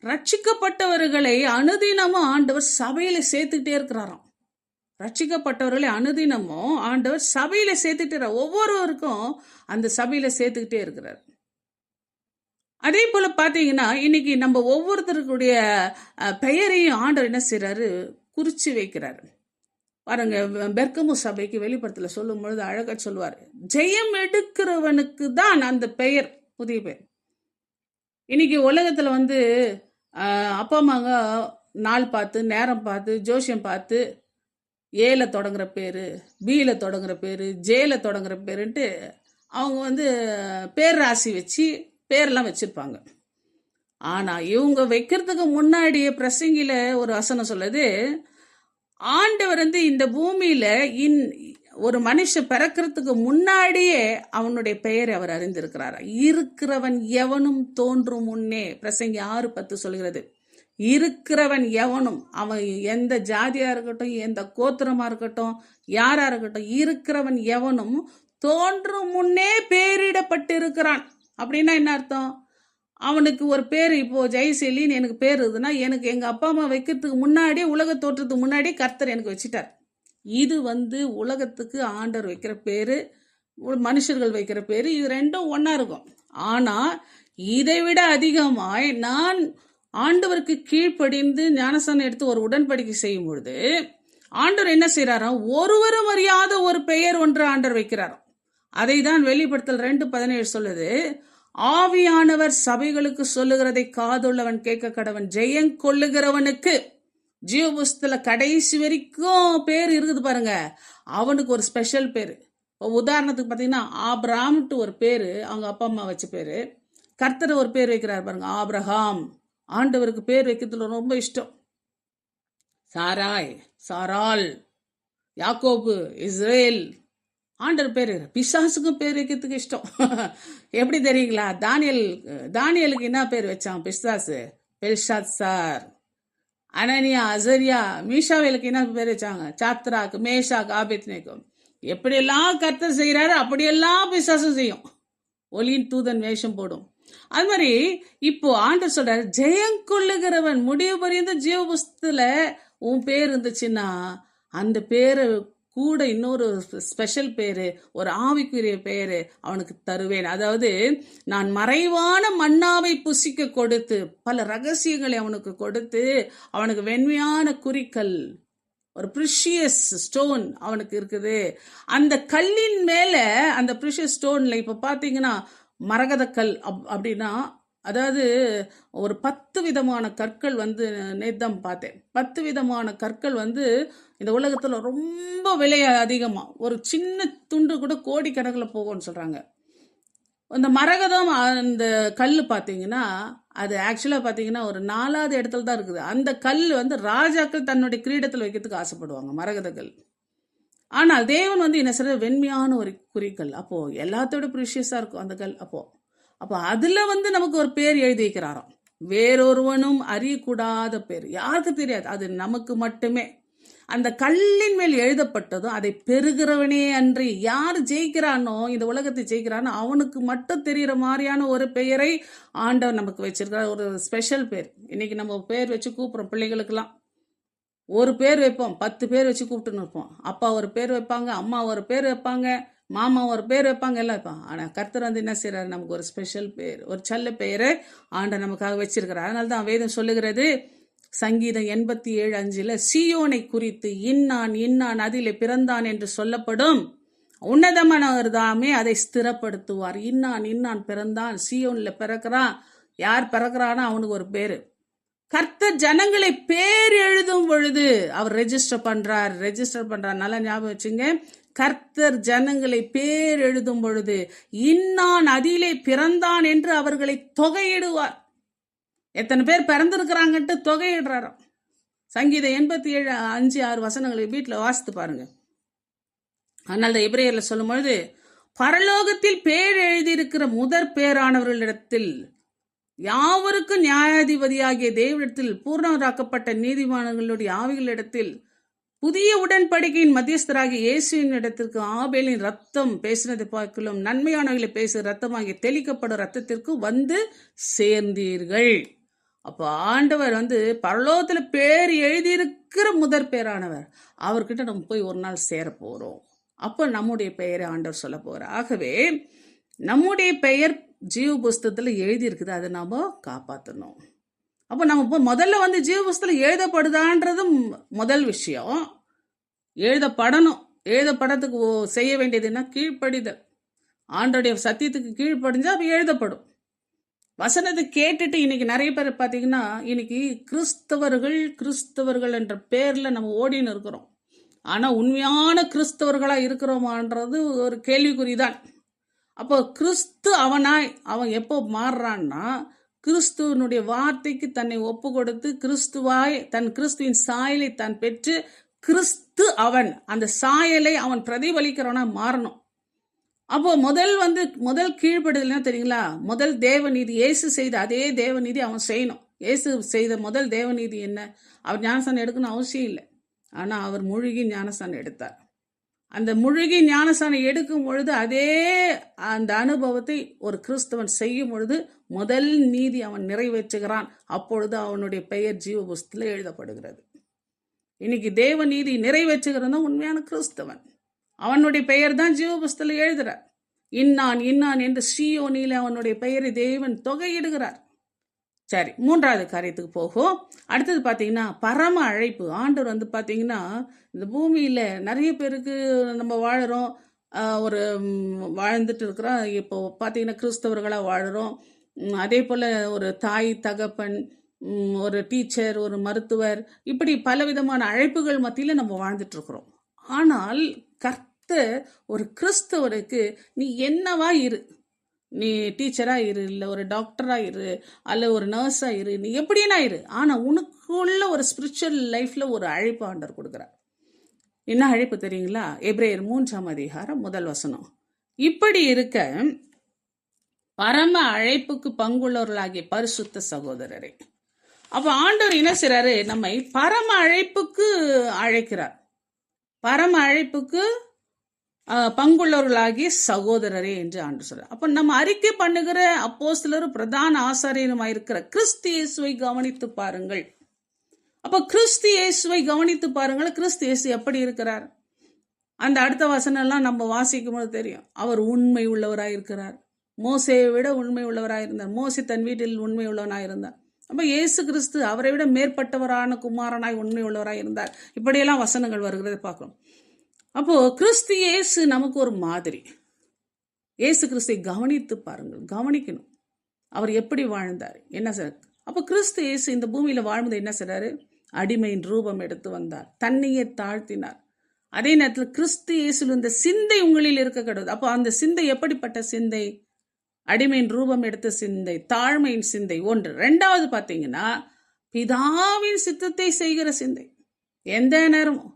ரட்சிக்கப்பட்டவர்களை அனுதினமும் ஆண்டவர் சபையில சேர்த்துக்கிட்டே இருக்கிறாராம். ரட்சிக்கப்பட்டவர்களை அனுதினமும் ஆண்டவர் சபையில சேர்த்துக்கிட்டே, ஒவ்வொருவருக்கும் அந்த சபையில சேர்த்துக்கிட்டே இருக்கிறார். அதே போல பாத்தீங்கன்னா இன்னைக்கு நம்ம ஒவ்வொருத்தருக்குடைய பெயரையும் ஆண்டவர் என்ன செய்யறாரு, குறிச்சு வைக்கிறாரு. பாருங்க, பெர்கமு சபைக்கு வெளிப்படத்துல சொல்லும் பொழுது அழகா சொல்லுவாரு, ஜெயம் எடுக்கிறவனுக்கு தான் அந்த பெயர், புதிய பெயர். இன்னைக்கு உலகத்துல அப்பா அம்மாங்க நாள் பார்த்து, நேரம் பார்த்து, ஜோசியம் பார்த்து, ஏல தொடங்குற பேரு, பில தொடங்குற பேரு, ஜேல தொடங்குற பேருன்ட்டு அவங்க பேர் ராசி வச்சு பேர்லாம் வச்சிருப்பாங்க. ஆனா இவங்க வைக்கிறதுக்கு முன்னாடியே பிரசங்கில ஒரு வசனம் சொல்லுது, ஆண்டவர் இந்த பூமியில ஒரு மனுஷன் பிறக்கிறதுக்கு முன்னாடியே அவனுடைய பெயரை அவர் அறிந்திருக்கிறார். இருக்கிறவன் எவனும் தோன்றும் முன்னே, பிரசங்கி 6:10 சொல்கிறது. இருக்கிறவன் எவனும், அவன் எந்த ஜாதியா இருக்கட்டும், எந்த கோத்திரமா இருக்கட்டும், யாரா இருக்கட்டும், இருக்கிறவன் எவனும் தோன்றும் முன்னே பேரிடப்பட்டு இருக்கிறான். அப்படின்னா என்ன அர்த்தம்? அவனுக்கு ஒரு பேர், இப்போ ஜெயசெலின்னு எனக்கு பேர் இருக்குதுன்னா, எனக்கு எங்க அப்பா அம்மா வைக்கிறதுக்கு முன்னாடியே, உலக தோற்றத்துக்கு முன்னாடியே கர்த்தர் எனக்கு வச்சுட்டார். இது உலகத்துக்கு ஆண்டவர் வைக்கிற பேரு, மனுஷர்கள் வைக்கிற பேரு, இது ரெண்டும் ஒன்னா இருக்கும். ஆனா இதை விட அதிகமாய் நான் ஆண்டவருக்கு கீழ்ப்படிந்து ஞானஸ்தானம் எடுத்து ஒரு உடன்படிக்கை செய்யும் பொழுது ஆண்டவர் என்ன செய்யறாராம், ஒருவரும் அறியாத ஒரு பெயர் ஒன்று ஆண்டவர் வைக்கிறாராம். அதை தான் வெளிப்படுத்தல் 2:17 சொல்லுது. ஆவியானவர் சபைகளுக்கு சொல்லுகிறதை காதுள்ளவன் கேட்க கடவன். ஜெயங்கொள்ளுகிறவனுக்கு ஜீவ புஸ்தகத்துல கடைசி வரைக்கும் பேர் இருக்குது பாருங்க, அவனுக்கு ஒரு ஸ்பெஷல் பேர். இப்போ உதாரணத்துக்கு பார்த்தீங்கன்னா ஆப்ராம்ட்டு ஒரு பேர் அவங்க அப்பா அம்மா வச்ச பேர். கர்த்தர் ஒரு பேர் வைக்கிறார் பாருங்க, ஆப்ரஹாம். ஆண்டவருக்கு பேர் வைக்கிறதுல ரொம்ப இஷ்டம். சாராய், சாரால், யாக்கோபு, இஸ்ரேல். ஆண்டவர் பேர். பிசாசுக்கும் பேர் வைக்கிறதுக்கு இஷ்டம். எப்படி தெரியுங்களா? தானியலுக்கு என்ன பேர் வச்சான் பிசாசு? பெல்ஷாத்சார். அனனியா, அசரியா, மீஷாவேலுக்கு என்ன பேர் வச்சாங்க? Shadrach, Meshach, Abednego. எப்படியெல்லாம் கர்த்தர் செய்யறாரு அப்படியெல்லாம் பிசாசும் செய்யும். ஒலியின் தூதன் வேஷம் போடும். அது மாதிரி இப்போ ஆண்டவர் சொல்றாரு, ஜெயம் கொள்ளுகிறவன். முடிவு பரியந்த ஜீவ புஸ்தகத்துல உன் பேர் இருந்துச்சுன்னா அந்த பேரை கூட இன்னொரு ஸ்பெஷல் பேரு, ஒரு ஆவிக்குரிய பேரு அவனுக்கு தருவேன். அதாவது நான் மறைவான மன்னாவை புசிக்க கொடுத்து பல ரகசியங்களை அவனுக்கு கொடுத்து அவனுக்கு வெண்மையான குறிக்கல், ஒரு ப்ரிஷியஸ் ஸ்டோன் அவனுக்கு இருக்குது. அந்த கல்லின் மேல, அந்த ப்ரிஷியஸ் ஸ்டோன்ல இப்ப பாத்தீங்கன்னா மரகத கல் அப்படின்னா, அதாவது ஒரு 10 விதமான கற்கள் வந்து நேத்தம் பார்த்தேன். 10 விதமான கற்கள் வந்து இந்த உலகத்துல ரொம்ப விலை அதிகமா, ஒரு சின்ன துண்டு கூட கோடிக்கணக்கில் போகும்னு சொல்றாங்க. இந்த மரகதம், அந்த கல் பார்த்தீங்கன்னா அது ஆக்சுவலாக பார்த்தீங்கன்னா ஒரு 4வது இடத்துல தான் இருக்குது. அந்த கல் வந்து ராஜாக்கள் தன்னுடைய கிரீடத்தில் வைக்கிறதுக்கு ஆசைப்படுவாங்க, மரகத கல். ஆனால் தேவன் வந்து என்ன சொல்ற, வெண்மையான ஒரு குறிக்கல். அப்போ எல்லாத்தோட ப்ரீஷியஸா இருக்கும் அந்த கல். அப்போ அதுல வந்து நமக்கு ஒரு பேர் எழுதி வைக்கிறாராம். வேறொருவனும் அறியக்கூடாத பேர், யாருக்கு தெரியாது, அது நமக்கு மட்டுமே. அந்த கல்லின் மேல் எழுதப்பட்டதும் அதை பெறுகிறவனே அன்றி, யார் ஜெயிக்கிறானோ, இந்த உலகத்தை ஜெயிக்கிறானோ அவனுக்கு மட்டும் தெரிகிற மாதிரியான ஒரு பெயரை ஆண்டவர் நமக்கு வச்சிருக்கிறார். ஒரு ஸ்பெஷல் பேர். இன்னைக்கு நம்ம பேர் வச்சு கூப்பிடுறோம் பிள்ளைகளுக்கெல்லாம். ஒரு பேர் வைப்போம், 10 பேர் வச்சு கூப்பிட்டுன்னு இருப்போம். அப்பா ஒரு பேர் வைப்பாங்க, அம்மா ஒரு பேர் வைப்பாங்க, மாமா ஒரு பேர் வைப்பாங்க, எல்லாம் வைப்பாங்க. ஆனால் கர்த்தர் வந்து என்ன செய்யறாரு, நமக்கு ஒரு ஸ்பெஷல் பேர், ஒரு செல்ல பெயரை ஆண்டவர் நமக்காக வச்சிருக்கிறார். அதனால தான் வேதம் சொல்லுகிறது, சங்கீதம் 87:5 சீயோனை குறித்து இன்னான் இன்னான் அதிலே பிறந்தான் என்று சொல்லப்படும், உன்னதமானவர் தாமே அதை ஸ்திரப்படுத்துவார். இன்னான் இன்னான் பிறந்தான், சீயோன்ல பிறக்கிறான். யார் பிறக்கிறானோ அவனுக்கு ஒரு பேரு. கர்த்தர் ஜனங்களை பேர் எழுதும் பொழுது அவர் ரெஜிஸ்டர் பண்றார். நல்லா ஞாபகம் வச்சுங்க, கர்த்தர் ஜனங்களை பேர் எழுதும் பொழுது இன்னான் அதிலே பிறந்தான் என்று அவர்களை தொகையிடுவார். எத்தனை பேர் பிறந்திருக்கிறாங்கன்ட்டு தொகையிடுறாராம். சங்கீதம் 87:5-6 வீட்டில் வாசித்து பாருங்க. அதனால எபிரேயர்ல சொல்லும் பொழுது, பரலோகத்தில் பேர் எழுதியிருக்கிற முதற் பேரானவர்களிடத்தில் யாவருக்கும் நியாயாதிபதியாகிய தேவனிடத்தில் பூர்ணராக்கப்பட்ட நீதிமான்களுடைய ஆவிகளிடத்தில் புதிய உடன்படிக்கையின் மத்தியஸ்தராகிய இயேசுவின் இடத்திற்கு ஆபேலின் ரத்தம் பேசினதை பார்க்கலும் நன்மையானவர்களை பேசு ரத்தமாகிய தெளிக்கப்படும் ரத்தத்திற்கு வந்து சேர்ந்தீர்கள். அப்போ ஆண்டவர் வந்து பரலோகத்துல பேர் எழுதியிருக்கிற முதற் பேரானவர். அவர்கிட்ட நம்ம போய் ஒரு நாள் சேர போறோம். அப்போ நம்முடைய பெயரை ஆண்டவர் சொல்ல போறார். ஆகவே நம்முடைய பெயர் ஜீவ புஸ்தகத்துல எழுதி இருக்குது, அதை நாம காப்பாற்றணும். அப்போ நம்ம முதல்ல வந்து ஜீவ புஸ்தகத்துல எழுதப்படுதான்றதும் முதல் விஷயம். எழுதப்படணும். எழுதப்படத்துக்கு செய்ய வேண்டியது என்ன? கீழ்ப்படிதல். ஆண்டோடைய சத்தியத்துக்கு கீழ்ப்படிஞ்சா அது எழுதப்படும். வசனத்தை கேட்டுட்டு இன்னைக்கு நிறைய பேர் பார்த்தீங்கன்னா, இன்னைக்கு கிறிஸ்தவர்கள் என்ற பேர்ல நம்ம ஓடின்னு இருக்கிறோம். ஆனா உண்மையான கிறிஸ்தவர்களா இருக்கிறோமான்றது ஒரு கேள்விக்குறிதான். அப்போ கிறிஸ்து அவன் எப்போ மாறுறான்னா, கிறிஸ்துவனுடைய வார்த்தைக்கு தன்னை ஒப்பு கொடுத்து கிறிஸ்துவின் சாயலை தான் பெற்று கிறிஸ்து அவன் அந்த சாயலை அவன் பிரதிபலிக்கிறவனா மாறணும். அப்போ முதல் கீழ்ப்படுதல் தெரியுங்களா? முதல் தேவநீதி, இயேசு செய்த அதே தேவநீதி அவன் செய்யணும். இயேசு செய்த முதல் தேவநீதி என்ன? அவர் ஞானஸ்தானம் எடுக்கணும் அவசியம் இல்லை. ஆனா அவர் முழுகி ஞானஸ்தானம் எடுத்தார். அந்த முழுகி ஞானஸ்தானம் எடுக்கும் பொழுது அதே அந்த அனுபவத்தை ஒரு கிறிஸ்தவன் செய்யும் பொழுது முதல் நீதி அவன் நிறைவேற்றுகிறான். அப்பொழுது அவனுடைய பெயர் ஜீவ புஸ்தகத்தில் எழுதப்படுகிறது. இன்னைக்கு தேவ நீதி நிறைவேற்றுகிறதா உண்மையான கிறிஸ்தவன். அவனுடைய பெயர் தான் ஜீவ புஸ்தகத்தில் எழுதுறார். இன்னான் இன்னான் என்று சீயோனில அவனுடைய பெயரை தேவன் தொகையிடுகிறார். சரி, 3வது காரியத்துக்கு போகும். அடுத்தது பார்த்தீங்கன்னா பரம அழைப்பு. ஆண்டவர் வந்து பார்த்தீங்கன்னா இந்த பூமியில நிறைய பேருக்கு நம்ம வாழறோம். ஒரு வாழ்ந்துட்டு இருக்கிறோம். இப்போ பார்த்தீங்கன்னா கிறிஸ்தவர்களாக வாழுறோம். அதே போல் ஒரு தாய் தகப்பன், ஒரு டீச்சர், ஒரு மருத்துவர், இப்படி பலவிதமான அழைப்புகள் மத்தியில் நம்ம வாழ்ந்துட்டு இருக்கிறோம். ஆனால் கர்த்தர் ஒரு கிறிஸ்தவருக்கு நீ என்னவா இரு, நீ டீச்சராக இரு, இல்லை ஒரு டாக்டராக இரு, அல்ல ஒரு நர்ஸாக இரு, நீ எப்படின்னா இரு, ஆனால் உனக்குள்ள ஒரு ஸ்பிரிச்சுவல் லைஃப்பில் ஒரு அழைப்பு ஆண்டவர் கொடுக்குறார். என்ன அழைப்பு தெரியுங்களா? எபிரேயர் 3:1 இப்படி இருக்க பரம அழைப்புக்கு பங்குள்ளவர்களாகிய பரிசுத்த சகோதரரே. அப்ப ஆண்டவர் என்ன செய்றாரு? நம்மை பரம அழைப்புக்கு அழைக்கிறார். பரம அழைப்புக்கு பங்குள்ளவர்களாகிய சகோதரரே என்று ஆண்டவர் சொல்றார். அப்ப நம்ம அறிக்கை பண்ணுகிற அப்போஸ்தலரும் பிரதான ஆசாரியருமாய் இருக்கிற கிறிஸ்து இயேசுவை கவனித்து பாருங்கள். அப்ப கிறிஸ்து இயேசுவை கவனித்து பாருங்கள். கிறிஸ்து இயேசு எப்படி இருக்கிறார்? அந்த அடுத்த வசனம் எல்லாம் நம்ம வாசிக்கும் போது தெரியும். அவர் உண்மை உள்ளவராய் இருக்கிறார். மோசையை விட உண்மை உள்ளவராய் இருந்தார். மோசே தன் வீட்டில் உண்மை உள்ளவனாய் இருந்தார். அப்ப இயேசு கிறிஸ்து அவரை விட மேற்பட்டவரான குமாரனாய் உண்மை உள்ளவராய் இருந்தார். இப்படியெல்லாம் வசனங்கள் வருகிறதை பார்க்கணும். அப்போ கிறிஸ்து இயேசு நமக்கு ஒரு மாதிரி. இயேசு கிறிஸ்துவை கவனித்து பாருங்கள், கவனிக்கணும். அவர் எப்படி வாழ்ந்தார், என்ன சார்? அப்போ கிறிஸ்து இயேசு இந்த பூமியில வாழ்ந்து என்ன செய்றாரு? அடிமையின் ரூபம் எடுத்து வந்தார், தன்னையே தாழ்த்தினார். அதே நேரத்தில் கிறிஸ்து இயேசு இந்த சிந்தை உங்களில் இருக்க கிடையாது. அப்போ அந்த சிந்தை எப்படிப்பட்ட சிந்தை? அடிமையின் ரூபம் எடுத்த சிந்தை, தாழ்மையின் சிந்தை ஒன்று. ரெண்டாவது பார்த்தீங்கன்னா பிதாவின் சித்தத்தை செய்கிற சிந்தை. எந்த நேரமும்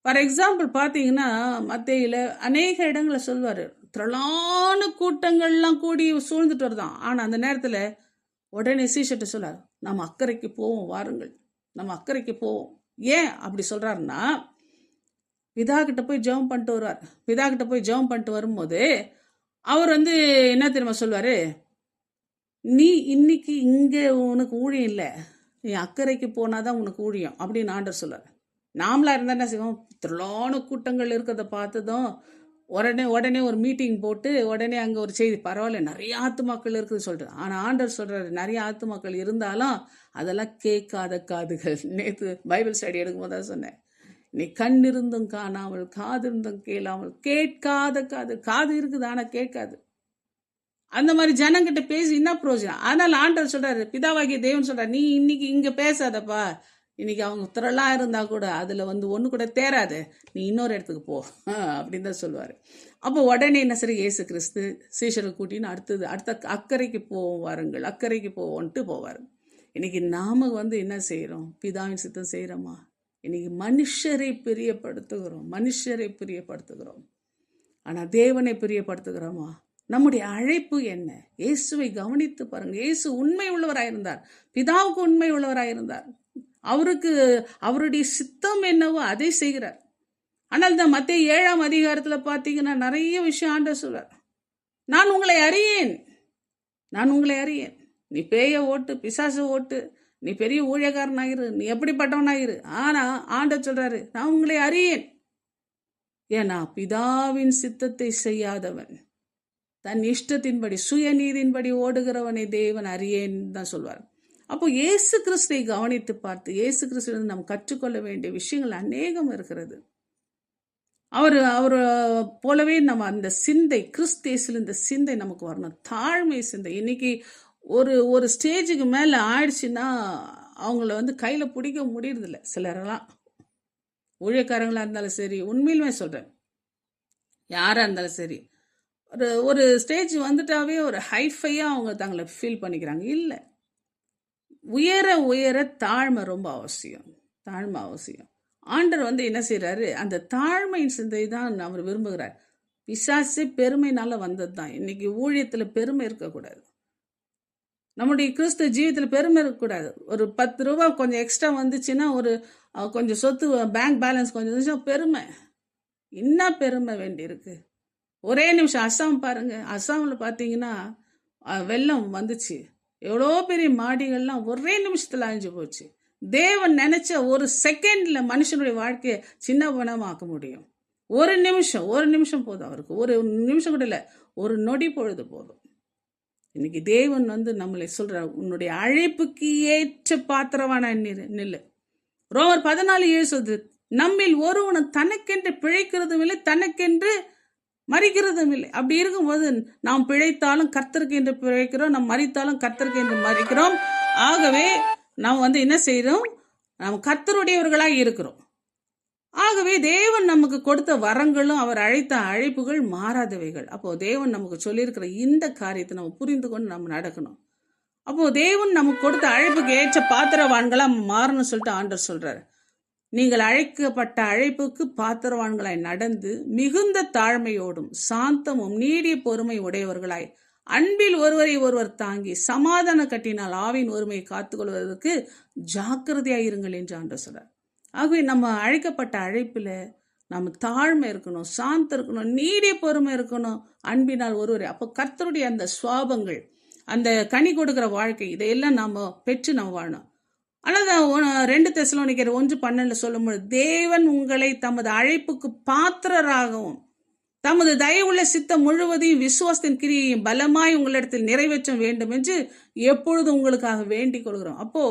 ஃபார் எக்ஸாம்பிள் பார்த்தீங்கன்னா மத்தேயுல அநேக இடங்களை சொல்வார், திரளான கூட்டங்கள்லாம் கூடி சூழ்ந்துட்டு வருதான். ஆனால் அந்த நேரத்தில் உடனே சீஷர்ட்ட சொல்லார், நம்ம அக்கறைக்கு போவோம், வாருங்கள், நம்ம அக்கறைக்கு போவோம். ஏன் அப்படி சொல்றாருன்னா, பிதா கிட்ட போய் ஜெபம் பண்ணிட்டு வருவார். பிதா கிட்ட போய் ஜெபம் பண்ணிட்டு வரும்போது அவர் என்ன தெரியுமா சொல்வாரு? நீ இன்னைக்கு இங்கே உனக்கு ஊழியம் இல்லை, நீ அக்கறைக்கு போனாதான் உனக்கு ஊழியம் அப்படின்னு ஆண்டவர் சொல்றாரு. நாமளா இருந்தா என்ன செய்வோம்? திரளான கூட்டங்கள் இருக்கிறத பார்த்ததும் உடனே ஒரு மீட்டிங் போட்டு உடனே அங்கே ஒரு செய்தி, பரவாயில்ல நிறைய ஆத்துமாக்கள் இருக்குது சொல்றாரு. ஆனால் ஆண்டவர் சொல்றாரு, நிறைய ஆத்துமாக்கள் இருந்தாலும் அதெல்லாம் கேட்காத காதுகள். நேற்று பைபிள் ஸ்டடி எடுக்கும்போது தான் சொன்னேன், நீ கண் இருந்தும் காணாமல், காது இருந்தும் கேளாமல், கேட்காத காது. காது இருக்குது ஆனால் கேட்காது. அந்த மாதிரி ஜனங்கிட்ட பேசி என்ன பிரயோஜனம்? ஆனால் ஆண்டவர் சொல்றாரு, பிதாவாகிய தேவன் சொல்றாரு, நீ இன்னைக்கு இங்க பேசாதப்பா, இன்னைக்கு அவங்க திரளா இருந்தா கூட அதுல ஒண்ணு கூட தேராது, நீ இன்னொரு இடத்துக்கு போ அப்படின்னு தான் சொல்லுவாரு. அப்போ உடனே என்ன சரி, இயேசு கிறிஸ்து சீஷரை கூட்டின்னு அடுத்த அக்கறைக்கு போவோம், வாருங்கள், அக்கறைக்கு போவோன்ட்டு போவார். இன்னைக்கு நாம என்ன செய்யறோம்? பிதாவின் சித்தம் செய்யறோமா? இன்னைக்கு மனுஷரை பிரியப்படுத்துகிறோம். ஆனா தேவனை பிரியப்படுத்துகிறோமா? நம்முடைய அழைப்பு என்ன? இயேசுவை கவனித்து பாருங்க. இயேசு உண்மை உள்ளவராயிருந்தார், பிதாவுக்கு உண்மை உள்ளவராயிருந்தார். அவருக்கு அவருடைய சித்தம் என்னவோ அதை செய்கிறார். ஆனால் இந்த மத்தேயு 7 பார்த்தீங்கன்னா நிறைய விஷயம் ஆண்டவர் சொல்றார். நான் உங்களை அறியேன், நீ பேய ஓட்டு, பிசாசு ஓட்டு, நீ பெரிய ஊழியக்காரனாயிரு, நீ எப்படிப்பட்டவனாயிரு, ஆனா ஆண்டவர் சொல்றாரு, நான் உங்களை அறியேன். ஏன்னா பிதாவின் சித்தத்தை செய்யாதவன், தன் இஷ்டத்தின்படி சுயநீதியின்படி ஓடுகிறவனை தேவன் அறியேன்னு தான் சொல்வார். அப்போ இயேசு கிறிஸ்துவை கவனித்து பார்த்து இயேசு கிறிஸ்துவிலிருந்து நாம் கற்றுக்கொள்ள வேண்டிய விஷயங்கள் அநேகம் இருக்கிறது. அவர் போலவே நம்ம அந்த சிந்தை, கிறிஸ்தேசில் இந்த சிந்தை நமக்கு வரணும், தாழ்மை சிந்தை. இன்னைக்கு ஒரு ஸ்டேஜுக்கு மேலே ஆயிடுச்சுன்னா அவங்கள கையில பிடிக்க முடியறதில்ல. சிலரெல்லாம் ஊழியக்காரங்களா இருந்தாலும் சரி, உண்மையிலுமே சொல்றேன், யாரா இருந்தாலும் சரி, ஒரு ஸ்டேஜ் வந்துட்டாவே ஒரு ஹைஃபையா அவங்க தங்களை ஃபீல் பண்ணிக்கிறாங்க. இல்லை, உயர தாழ்மை ரொம்ப அவசியம். ஆண்டவர் என்ன செய்யறாரு? அந்த தாழ்மையின் சிந்தை தான் அவர் விரும்புகிறார். பிசாசு பெருமைனால வந்தது தான். இன்னைக்கு ஊழியத்துல பெருமை இருக்கக்கூடாது, நம்முடைய கிறிஸ்துவ ஜீவியத்தில் பெருமை இருக்கக்கூடாது. ஒரு 10 ரூபாய் கொஞ்சம் எக்ஸ்ட்ரா வந்துச்சுன்னா, ஒரு கொஞ்சம் சொத்து பேங்க் பேலன்ஸ் கொஞ்சம் இருந்துச்சுன்னா பெருமை. என்ன பெருமை வேண்டி இருக்கு? ஒரே நிமிஷம் அஸ்ஸாம் பாருங்க. அஸ்ஸாமில் பார்த்தீங்கன்னா வெள்ளம் வந்துச்சு, எவ்வளோ பெரிய மாடிகள்லாம் ஒரே நிமிஷத்தில் அழிஞ்சு போச்சு. தேவன் நினைச்ச ஒரு செகண்ட்ல மனுஷனுடைய வாழ்க்கையை சின்ன பணமாக்க முடியும். ஒரு நிமிஷம் போதும் அவருக்கு. ஒரு நிமிஷம் கூட இல்லை, ஒரு நொடி பொழுது போதும். இன்னைக்கு தேவன் நம்மளை சொல்ற, உன்னுடைய அழைப்புக்கு ஏற்ற பாத்திரவான நில்லு. ரோமர் 14:7 சொல்றது, நம்மில் ஒருவனும் தனக்கென்று பிழைக்கிறதும் இல்லை, தனக்கென்று மறிக்கிறதும் இல்லை. அப்படி இருக்கும்போது நாம் பிழைத்தாலும் கர்த்தருக்கு என்று பிழைக்கிறோம், நாம் மறித்தாலும் கர்த்தருக்கு என்று மறிக்கிறோம். ஆகவே நாம் என்ன செய்கிறோம்? நாம் கர்த்தருடையவர்களாக இருக்கிறோம். ஆகவே தேவன் நமக்கு கொடுத்த வரங்களும் அவர் அழைத்த அழைப்புகள் மாறாதவைகள். அப்போ தேவன் நமக்கு சொல்லியிருக்கிற இந்த காரியத்தை நம்ம புரிந்து கொண்டு நம்ம நடக்கணும். அப்போ தேவன் நமக்கு கொடுத்த அழைப்புக்கு ஏற்ற பாத்திரவான்களா மாறணும்னு சொல்லிட்டு ஆண்டவர் சொல்றாரு. நீங்கள் அழைக்கப்பட்ட அழைப்புக்கு பாத்திரவான்களாய் நடந்து மிகுந்த தாழ்மையோடும் சாந்தமும் நீடிய பொறுமை உடையவர்களாய் அன்பில் ஒருவரை ஒருவர் தாங்கி சமாதான கட்டினால் ஆவின் ஒருமையை காத்துக்கொள்வதற்கு ஜாக்கிரதையாயிருங்கள் என்று ஆண்டவர் சொல்றார். ஆகவே நம்ம அழைக்கப்பட்ட அழைப்புல நம்ம தாழ்மை இருக்கணும், சாந்தம் இருக்கணும், நீடிய பொறுமை இருக்கணும், அன்பினால் ஒருவரை. அப்போ கர்த்தருடைய அந்த சுவாபங்கள், அந்த கனி கொடுக்கிற வாழ்க்கை, இதையெல்லாம் நாம பெற்று நம்ம வாழணும். ஆனால் 2 தெசலோனிக்கர் 1:12 சொல்லும்போது, தேவன் உங்களை தமது அழைப்புக்கு பாத்திரராகவும் தமது தயவுள்ள சித்தம் முழுவதையும் விசுவாசத்தின் கிரியையும் பலமாய் உங்களிடத்தில் நிறைவேற்ற வேண்டும் என்று எப்பொழுதும் உங்களுக்காக வேண்டிக் கொள்கிறோம். அப்போ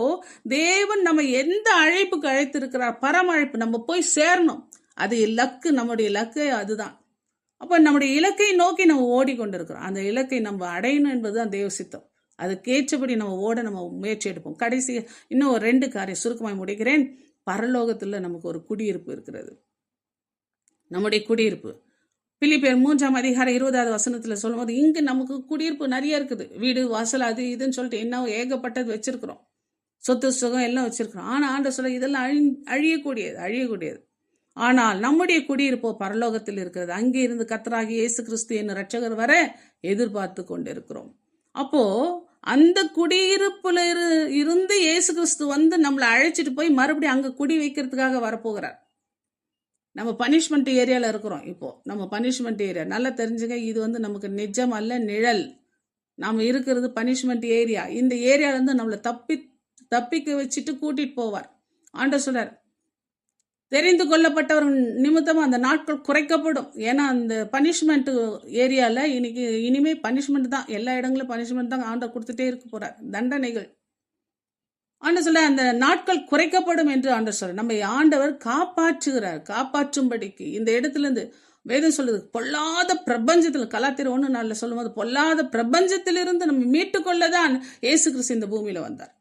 தேவன் நம்ம எந்த அழைப்புக்கு அழைத்திருக்கிறார், பரம அழைப்பு, நம்ம போய் சேரணும். அது லக்கு, நம்முடைய லக்கு அதுதான். அப்போ நம்முடைய இலக்கை நோக்கி நம்ம ஓடிக்கொண்டிருக்கிறோம். அந்த இலக்கை நம்ம அடையணும் என்பதுதான் தேவ சித்தம். அதுக்கேற்றபடி நம்ம முயற்சி எடுப்போம். கடைசி இன்னும் 2 காரியம் சுருக்கமாய் முடிக்கிறேன். பரலோகத்தில் நமக்கு ஒரு குடியிருப்பு இருக்கிறது. நம்முடைய குடியிருப்பு பிலிப்பியர் 3:20 சொல்லும்போது, இங்கு நமக்கு குடியிருப்பு நிறைய இருக்குது. வீடு வாசல் அது இதுன்னு சொல்லிட்டு என்ன ஏகப்பட்டது வச்சிருக்கிறோம், சொத்து சுகம் எல்லாம் வச்சிருக்கிறோம். ஆனால் ஆண்டவர் சொல்ல இதெல்லாம் அழியக்கூடியது. ஆனால் நம்முடைய குடியிருப்போ பரலோகத்தில் இருக்கிறது. அங்கே இருந்து கர்த்தராகி இயேசு கிறிஸ்து என்னும் இரட்சகர் வர எதிர்பார்த்து கொண்டிருக்கிறோம். அப்போ அந்த குடியிருப்புல இருந்து இயேசு கிறிஸ்து நம்மளை அழைச்சிட்டு போய் மறுபடியும் அங்க குடி வைக்கிறதுக்காக வரப்போகிறார். நம்ம பனிஷ்மெண்ட் ஏரியாவில் இருக்கிறோம். இப்போ நம்ம பனிஷ்மெண்ட் ஏரியா நல்லா தெரிஞ்சுங்க. இது நமக்கு நிஜம் அல்ல, நிழல். நாம் இருக்கிறது பனிஷ்மெண்ட் ஏரியா. இந்த ஏரியாவிலேருந்து நம்மளை தப்பிக்க வச்சுட்டு கூட்டிட்டு போவார். ஆண்டவர் சொல்றார், தெரிந்து கொள்ளப்பட்டவர் நிமித்தமா அந்த நாட்கள் குறைக்கப்படும். ஏன்னா அந்த பனிஷ்மெண்ட் ஏரியாவில் இனிமே பனிஷ்மெண்ட் தான், எல்லா இடங்களும் பனிஷ்மெண்ட் தான் ஆண்டவர் கொடுத்துட்டே இருக்க போறார், தண்டனைகள். ஆண்டவர் சொல்ல அந்த நாட்கள் குறைக்கப்படும் என்று ஆண்டவர் சொல்ற. நம்ம ஆண்டவர் காப்பாற்றுகிறார், காப்பாற்றும்படிக்கு. இந்த இடத்துல இருந்து வேதம் சொல்லுது, பொல்லாத பிரபஞ்சத்தில், கலாத்திர 1:4 சொல்லும்போது, பொல்லாத பிரபஞ்சத்திலிருந்து நம்ம மீட்டு கொள்ளதான் இயேசு கிறிஸ்து இந்த பூமியில வந்தார்.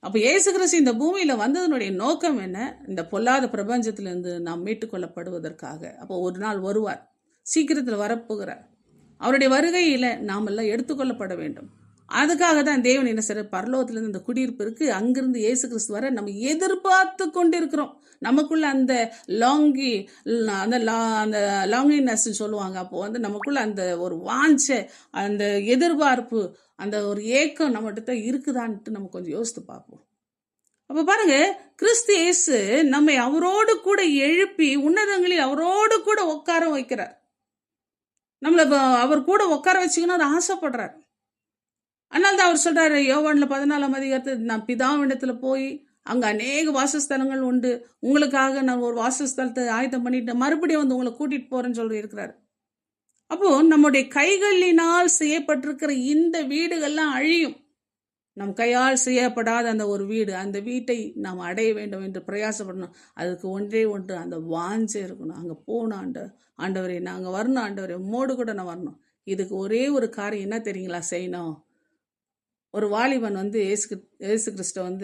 அப்ப இயேசு கிறிஸ்து இந்த பூமியில வந்ததனுடைய நோக்கம் என்ன? இந்த பொல்லாத பிரபஞ்சத்திலிருந்து நாம் மீட்டு கொள்ளப்படுவதற்காக. அப்போ ஒரு நாள் வருவார், சீக்கிரத்தில் வரப்போகிறார். அவருடைய வருகையில நாம் எல்லாம் எடுத்துக்கொள்ளப்பட வேண்டும். அதுக்காக தான் தேவன் என்ன செய்ய, பரலோகத்திலிருந்து இந்த குடியிருப்பு இருக்கு, அங்கிருந்து இயேசு கிறிஸ்து வர நம்ம எதிர்பார்த்து கொண்டிருக்கிறோம். நமக்குள்ள அந்த லாங்கினஸ் சொல்லுவாங்க. அப்போ நமக்குள்ள அந்த ஒரு வாஞ்ச, அந்த எதிர்பார்ப்பு, அந்த ஒரு ஏக்கம் நம்மகிட்ட இருக்குதான்ட்டு நம்ம கொஞ்சம் யோசித்து பார்ப்போம். அப்ப பாருங்க, கிறிஸ்து இயேசு நம்மை அவரோடு கூட எழுப்பி உன்னதங்களில் அவரோடு கூட உட்கார வைக்கிறார். நம்மள அவர் கூட உட்கார வச்சுக்கணும் ஆசைப்படுறார். அதனால தான் அவர் சொல்றாரு யோவான்ல 14 நான் பிதாவிடத்துல போய் அங்க அநேக வாசஸ்தலங்கள் உண்டு, உங்களுக்காக நான் ஒரு வாசஸ்தலத்தை ஆயத்தம் பண்ணிட்டு மறுபடியும் உங்களை கூட்டிட்டு போறேன்னு சொல்லி இருக்கிறாரு. அப்போ நம்முடைய கைகளினால் செய்யப்பட்டிருக்கிற இந்த வீடுகள்லாம் அழியும். நம் கையால் செய்யப்படாத அந்த ஒரு வீடு, அந்த வீட்டை நாம் அடைய வேண்டும் என்று பிரயாசப்படணும். அதுக்கு ஒன்றே ஒன்று, அந்த வாஞ்சை இருக்கணும். அங்கே போகணும். ஆண்டவரே நாங்கள் வரணும், ஆண்டவரே உம்மோடு கூட நான் வரணும். இதுக்கு ஒரே ஒரு காரியம் என்ன தெரியுங்களா செய்யணும்? ஒரு வாலிபன் இயேசு கிறிஸ்ட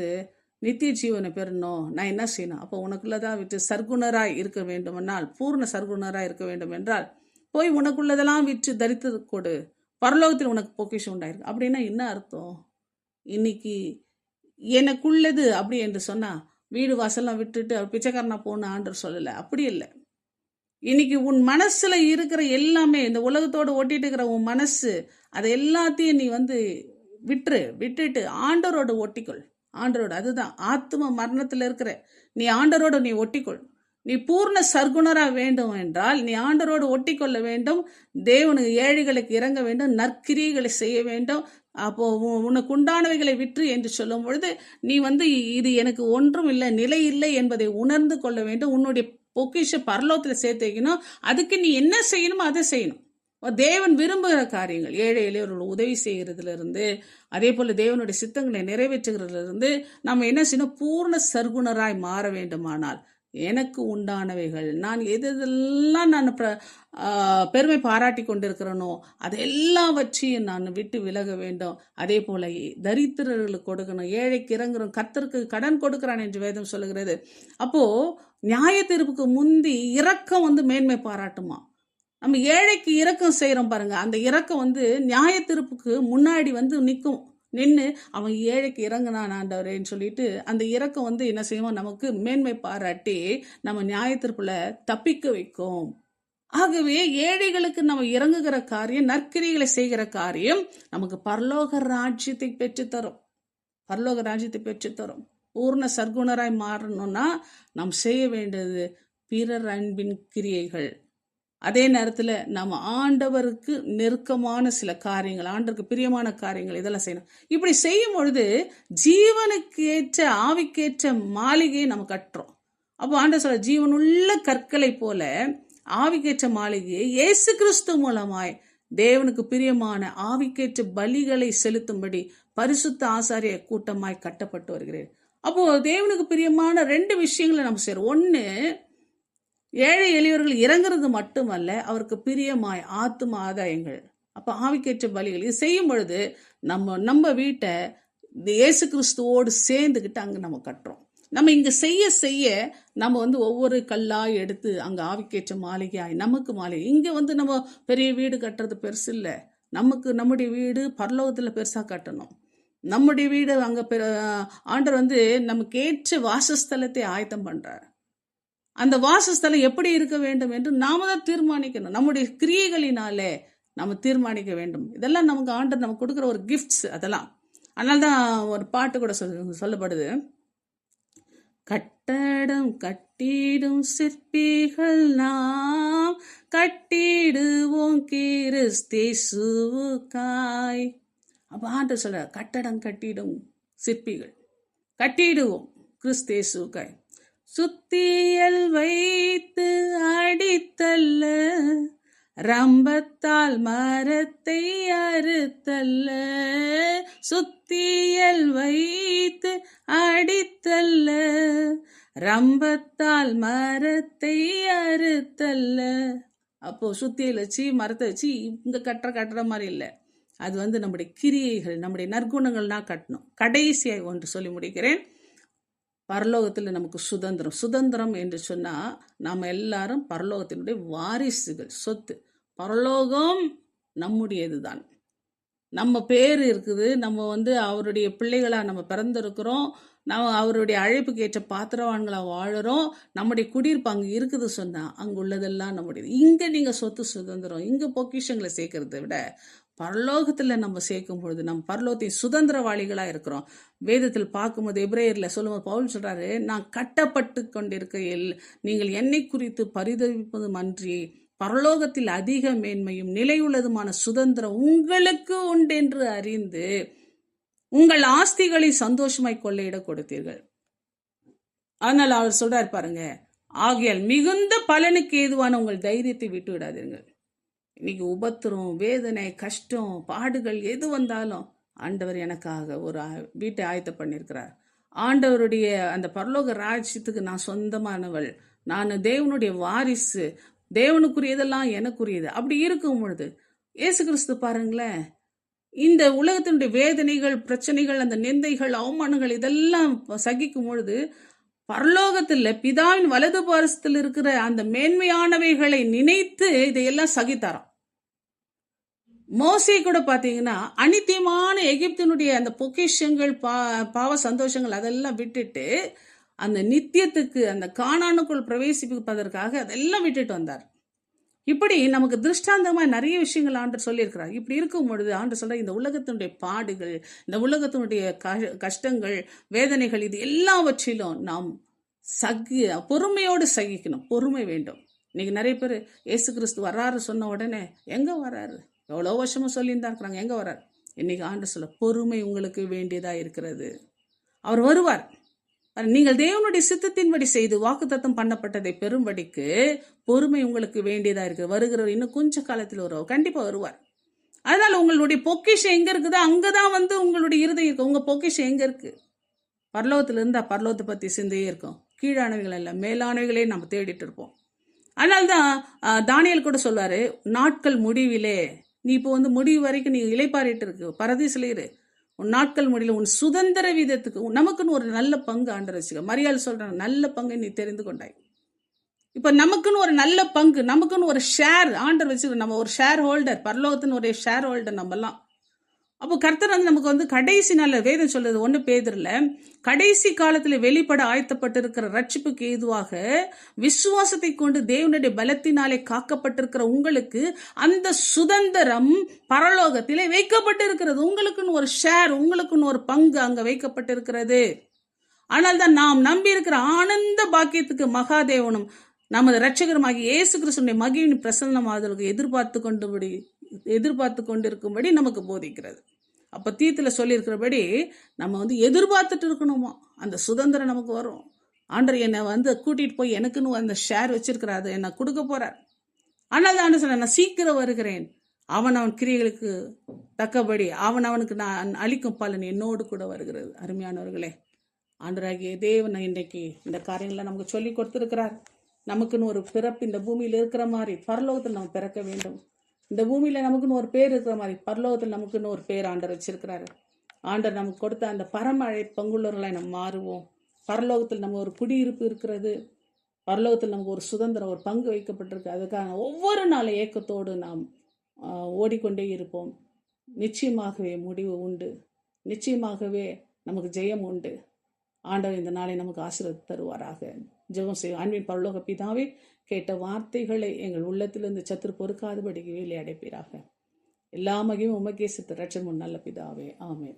நித்திய ஜீவனை பெறணும், நான் என்ன செய்யணும்? அப்போ உனக்குள்ளதான் விட்டு சர்க்குணராய் இருக்க வேண்டுமென்றால், பூர்ண சர்க்குணராய் இருக்க வேண்டும் என்றால், போய் உனக்குள்ளதெல்லாம் விற்று தரித்து கொடு, பரலோகத்தில் உனக்கு பொக்கிஷம் உண்டாயிருக்கு. அப்படின்னா என்ன அர்த்தம்? இன்னைக்கு எனக்குள்ளது அப்படி என்று சொன்னா வீடு வாசல்லாம் விட்டுட்டு பிச்சைக்காரனா போன ஆண்டவர் சொல்லலை, அப்படி இல்லை. இன்னைக்கு உன் மனசுல இருக்கிற எல்லாமே, இந்த உலகத்தோடு ஓட்டிட்டு இருக்கிற உன் மனசு, அதை எல்லாத்தையும் நீ விட்டுட்டு ஆண்டவரோட ஒட்டிக்கொள். ஆண்டவரோட, அதுதான் ஆத்ம மரணத்துல இருக்கிற நீ ஆண்டவரோட நீ ஒட்டிக்கொள். நீ பூர்ண சர்க்குணரா வேண்டும் என்றால் நீ ஆண்டவரோடு ஒட்டிக்கொள்ள வேண்டும். தேவனுக்கு ஏழைகளுக்கு இறங்க வேண்டும், நற்கிரியைகளை செய்ய வேண்டும். அப்போ உனக்கு உண்டானவைகளை விற்று என்று சொல்லும் பொழுது நீ இது எனக்கு ஒன்றும் இல்லை, நிலை இல்லை என்பதை உணர்ந்து கொள்ள வேண்டும். உன்னுடைய பொக்கிஷ பரலோகத்தில் சேர்த்து வைக்கணும். அதுக்கு நீ என்ன செய்யணுமோ அதை செய்யணும். தேவன் விரும்புகிற காரியங்கள், ஏழை எளியவர்கள் உதவி செய்கிறதுல இருந்து, அதே போல தேவனுடைய சித்தங்களை நிறைவேற்றுகிறதுல இருந்து நம்ம என்ன செய்யணும்? பூர்ண சர்க்குணராய் மாற வேண்டுமானால் எனக்கு உண்டானவைகள், நான் எதெல்லாம் நான் பெருமை பாராட்டி கொண்டிருக்கிறேனோ அதெல்லாவற்றையும் நான் விட்டு விலக வேண்டும். அதே போல தரித்திரர்களுக்கு கொடுக்கணும், ஏழைக்கு இறங்குறோம், கர்த்தருக்கு கடன் கொடுக்கிறான் என்று வேதம் சொல்லுகிறது. அப்போ நியாய தீர்ப்புக்கு முந்தி இரக்கம் மேன்மை பாராட்டுமா. நம்ம ஏழைக்கு இரக்கம் செய்கிறோம் பாருங்க, அந்த இரக்கம் நியாய தீர்ப்புக்கு முன்னாடி நிற்கும். நின்று அவன் ஏழைக்கு இறங்குனான் ஆண்டவரேன்னு சொல்லிட்டு அந்த இரக்கம் என்ன செய்வோம், நமக்கு மேன்மை பாராட்டி நம்ம நியாய தீர்ப்புல தப்பிக்க வைக்கும். ஆகவே ஏழைகளுக்கு நம்ம இறங்குகிற காரியம், நற்கிரிகளை செய்கிற காரியம் நமக்கு பரலோக ராஜ்யத்தை பெற்றுத்தரும். பரலோக ராஜ்யத்தை பெற்றுத்தரும். பூர்ண சர்க்குணராய் மாறணும்னா நாம் செய்ய வேண்டியது பிறர் அன்பின் கிரியைகள். அதே நேரத்தில் நம்ம ஆண்டவருக்கு நெருக்கமான சில காரியங்கள், ஆண்டவருக்கு பிரியமான காரியங்கள் இதெல்லாம் செய்யணும். இப்படி செய்யும் பொழுது ஜீவனுக்கு ஏற்ற ஆவிக்கேற்ற மாளிகையை நம்ம கட்டுறோம். அப்போ ஆண்டவர் சொல்ல, ஜீவனுள்ள கற்களை போல ஆவிக்கேற்ற மாளிகையை இயேசு கிறிஸ்து மூலமாய் தேவனுக்கு பிரியமான ஆவிக்கேற்ற பலிகளை செலுத்தும்படி பரிசுத்த ஆசாரிய கூட்டமாய் கட்டப்பட்டு வருகிறேன். அப்போ தேவனுக்கு பிரியமான 2 விஷயங்களை நம்ம செய்யறோம். ஒன்று, ஏழை எளியவர்கள் இறங்குறது மட்டுமல்ல, அவருக்கு பிரியமாய் ஆத்தும ஆதாயங்கள். அப்போ ஆவிக்கேற்ற பலிகள் இது செய்யும் பொழுது நம்ம வீட்டை இயேசு கிறிஸ்துவோடு சேர்ந்துக்கிட்டு அங்கே நம்ம கட்டுறோம். நம்ம இங்கே செய்ய நம்ம ஒவ்வொரு கல்லாய் எடுத்து அங்கே ஆவிக்கேற்ற மாளிகையாய் நமக்கு மாளிகை. இங்கே நம்ம பெரிய வீடு கட்டுறது பெருசு இல்லை. நம்முடைய வீடு பரலோகத்தில் பெருசாக கட்டணும். நம்முடைய வீடு அங்கே ஆண்டவர் நமக்கு ஏற்ற வாசஸ்தலத்தை ஆயத்தம் பண்ணுறார். அந்த வாசஸ்தலம் எப்படி இருக்க வேண்டும் என்று நாம தான் தீர்மானிக்கணும். நம்முடைய கிரியைகளினாலே நம்ம தீர்மானிக்க வேண்டும். இதெல்லாம் நமக்கு ஆண்டவர் நமக்கு கொடுக்குற ஒரு கிஃப்ட்ஸ். அதெல்லாம் அதனால தான் ஒரு பாட்டு கூட சொல்லப்படுது, கட்டடம் கட்டிடும் சிற்பிகள் நாம் கட்டிடுவோம் கிறிஸ்தேசுவுக்காய். அப்போ ஆண்டவர் சொல்ற, கட்டடம் கட்டிடும் சிற்பிகள், கட்டிடுவோம் கிறிஸ்தேசுவுக்காய். சுத்தியல் வைத்து அடித்தல்ல, ரம்பத்தால் மரத்தை அறுத்தல்ல. சுத்தியல் வைத்து அடித்தல்ல, ரம்பத்தால் மரத்தை அறுத்தல்ல. அப்போ சுத்தியல் வச்சு மரத்தை வச்சு இங்க கட்டுற மாதிரி இல்லை. அது நம்முடைய கிரியைகள், நம்முடைய நற்குணங்கள்னா கட்டணும். கடைசியாய் ஒன்று சொல்லி முடிக்கிறேன். பரலோகத்தில் நமக்கு சுதந்திரம் என்று சொன்னால் நாம் எல்லாரும் பரலோகத்தினுடைய வாரிசுகள், சொத்து. பரலோகம் நம்முடையது தான். நம்ம பேர் இருக்குது, நம்ம அவருடைய பிள்ளைகளாக நம்ம பிறந்திருக்கிறோம். நம்ம அவருடைய அழைப்புக்கு ஏற்ற பாத்திரவான்களாக வாழறோம். நம்முடைய குடியிருப்பு அங்கே இருக்குது சொன்னால் அங்கே உள்ளதெல்லாம் நம்முடையது. இங்கே நீங்கள் சொத்து சுதந்திரம், இங்கே பொக்கிஷங்களை சேர்க்கறதை விட பரலோகத்தில் நம்ம சேர்க்கும் பொழுது நம்ம பரலோகத்தின் சுதந்திரவாளிகளாக இருக்கிறோம். வேதத்தில் பார்க்கும்போது எபிரேயரில் சொல்லும்போது பவுல் சொல்கிறாரு, நான் கட்டப்பட்டு கொண்டிருக்கையில் நீங்கள் என்னை குறித்து பரிதவிப்பதும் அன்றி பரலோகத்தில் அதிக மேன்மையும் நிலையுள்ளதுமான சுதந்திரம் உங்களுக்கு உண்டென்று அறிந்து உங்கள் ஆஸ்திகளை சந்தோஷமாய் கொள்ளையிட கொடுத்தீர்கள். அதனால் அவர் சொல்றாரு பாருங்க, ஆகையால் மிகுந்த பலனுக்கு ஏதுவான உங்கள் தைரியத்தை விட்டு விடாதீர்கள். இன்னைக்கு உபத்திரம், வேதனை, கஷ்டம், பாடுகள் எது வந்தாலும் ஆண்டவர் எனக்காக ஒரு வீட்டை ஆயத்தம் பண்ணியிருக்கிறார். ஆண்டவருடைய அந்த பரலோக ராஜ்யத்துக்கு நான் சொந்தமானவள், நான் தேவனுடைய வாரிசு, தேவனுக்குரியதெல்லாம் எனக்குரியது. அப்படி இருக்கும் பொழுது இயேசு கிறிஸ்து பாருங்களேன், இந்த உலகத்தினுடைய வேதனைகள், பிரச்சனைகள், அந்த நிந்தைகள், அவமானங்கள் இதெல்லாம் சகிக்கும் பொழுது பரலோகத்தில் பிதாவின் வலது பாரசத்தில் இருக்கிற அந்த மேன்மையானவைகளை நினைத்து இதையெல்லாம் சகித்தாராம். மோசே கூட பாத்தீங்கன்னா அனித்தியமான எகிப்தினுடைய அந்த பொக்கிஷங்கள், பாவ சந்தோஷங்கள் அதெல்லாம் விட்டுட்டு அந்த நித்தியத்துக்கு, அந்த கானானுக்குள் பிரவேசிப்பதற்காக அதெல்லாம் விட்டுட்டு வந்தார். இப்படி நமக்கு திருஷ்டாந்தமாக நிறைய விஷயங்கள் ஆண்டவர் சொல்லியிருக்கிறார். இப்படி இருக்கும் பொழுது ஆண்டவர் சொல்ற, இந்த உலகத்தினுடைய பாடுகள், இந்த உலகத்தினுடைய கஷ்டங்கள், வேதனைகள், இது எல்லாவற்றிலும் நாம் பொறுமையோடு சகிக்கணும். பொறுமை வேண்டும். இன்னைக்கு நிறைய பேர் இயேசு கிறிஸ்து வர்றாரு சொன்ன உடனே எங்க வர்றாரு, எவ்வளோ வருஷமா சொல்லியிருந்தா இருக்கிறாங்க, எங்க வர்றாரு. இன்னைக்கு ஆண்டவர் சொல்ல, பொறுமை உங்களுக்கு வேண்டியதா இருக்கிறது. அவர் வருவார். நீங்கள் தேவனுடைய சித்தத்தின்படி செய்து வாக்குத்தத்தம் பண்ணப்பட்டதை பெறும்படிக்கு பொறுமை உங்களுக்கு வேண்டியதா இருக்கு. வருகிறவர் இன்னும் கொஞ்ச காலத்தில் வருவார், கண்டிப்பா வருவார். அதனால உங்களுடைய பொக்கிஷம் எங்க இருக்குதோ அங்கதான் உங்களுடைய இருதயம் இருக்கு. உங்க பொக்கிஷம் எங்க இருக்கு? பரலோகத்துல இருந்தா பரலோகத்தை பத்தி சிந்தையே இருக்கும். கீழானவைகள் அல்ல, மேலானவைகளே நம்ம தேடிட்டு இருப்போம். அதனால்தான் தானியேல் கூட சொல்வாரு, நாட்கள் முடிவிலே நீ இப்போ முடிவு வரைக்கும் நீ இளைப்பாறிட்டு இருக்கு, பரதீசில இரு, உன் நாட்கள் முடியல, உன் சுதந்திர வீதத்துக்கு நமக்குன்னு ஒரு நல்ல பங்கு ஆண்டவர் வச்சுக்க. மரியாள் சொல்றாங்க, நல்ல பங்கை நீ தெரிந்து கொண்டாய். இப்ப நமக்குன்னு ஒரு நல்ல பங்கு, நமக்குன்னு ஒரு ஷேர் ஆண்டவர் வச்சுக்க. நம்ம ஒரு ஷேர் ஹோல்டர், பரலோகத்தின் ஒரு ஷேர் ஹோல்டர் நம்மலாம். அப்போ கர்த்தர் நமக்கு கடைசி நாள் வேதம் சொல்றது 1 பேதுருல, கடைசி காலத்தில் வெளிப்பட ஆயத்தப்பட்டிருக்கிற ரட்சிப்புக்கு ஏதுவாக விசுவாசத்தை கொண்டு தேவனுடைய பலத்தினாலே காக்கப்பட்டிருக்கிற உங்களுக்கு அந்த சுதந்திரம் பரலோகத்திலே வைக்கப்பட்டிருக்கிறது. உங்களுக்குன்னு ஒரு ஷேர், உங்களுக்குன்னு ஒரு பங்கு அங்க வைக்கப்பட்டிருக்கிறது. ஆனால் தான் நாம் நம்பி இருக்கிற ஆனந்த பாக்கியத்துக்கு மகாதேவனும் நமது ரட்சகருமாகி இயேசு கிறிஸ்துவின் மகிமையின் பிரசன்னமாதலுக்கு எதிர்பார்த்து கொண்டிருக்கும்படி நமக்கு போதிக்கிறது. அப்ப தீத்துல சொல்லியிருக்கிறபடி நம்ம எதிர்பார்த்துட்டு இருக்கணுமா, அந்த சுதந்திரம் நமக்கு வரும். ஆண்டர் என்னை கூட்டிட்டு போய் எனக்குன்னு அந்த ஷேர் வச்சிருக்கிறாரு, என்னை கொடுக்க போறார். ஆனால் ஆண்டு சொன்ன, நான் சீக்கிரம் வருகிறேன், அவன் கிரியைகளுக்கு தக்கபடி அவனுக்கு நான் அளிக்கும் பலன் என்னோடு கூட வருகிறது. அருமையானவர்களே, ஆண்டராகிய தேவன் இன்றைக்கு இந்த காரியங்களை நமக்கு சொல்லி கொடுத்திருக்கிறார். நமக்குன்னு ஒரு பிறப்பு இந்த பூமியில் இருக்கிற மாதிரி பரலோகத்தில் நம்ம பிறக்க வேண்டும். இந்த பூமியில நமக்குன்னு ஒரு பேர் இருக்கிற மாதிரி பரலோகத்தில் நமக்குன்னு ஒரு பேர் ஆண்டர் வச்சிருக்கிறாரு. ஆண்டர் நமக்கு கொடுத்த அந்த பரம பங்குள்ளவர்களாய் நம்ம மாறுவோம். பரலோகத்தில் நம்ம ஒரு குடியிருப்பு இருக்கிறது. பரலோகத்தில் நமக்கு ஒரு சுதந்திரம், ஒரு பங்கு வைக்கப்பட்டிருக்கு. அதுக்காக ஒவ்வொரு நாள் ஏக்கத்தோடு நாம் ஓடிக்கொண்டே இருப்போம். நிச்சயமாகவே முடிவு உண்டு, நிச்சயமாகவே நமக்கு ஜெயம் உண்டு. ஆண்டவர் இந்த நாளை நமக்கு ஆசீர்வாதம் தருவாராக. ஜெபம் செய்யும். அன்பின் பரலோக பிதாவே, கேட்ட வார்த்தைகளை எங்கள் உள்ளத்திலிருந்து சத்துரு பொறுக்காதபடி வேலை அடைப்பீராக. எல்லா மகிமையும் உமக்கே சித்த ரட்சகர் நல்ல பிதாவே, ஆமென்.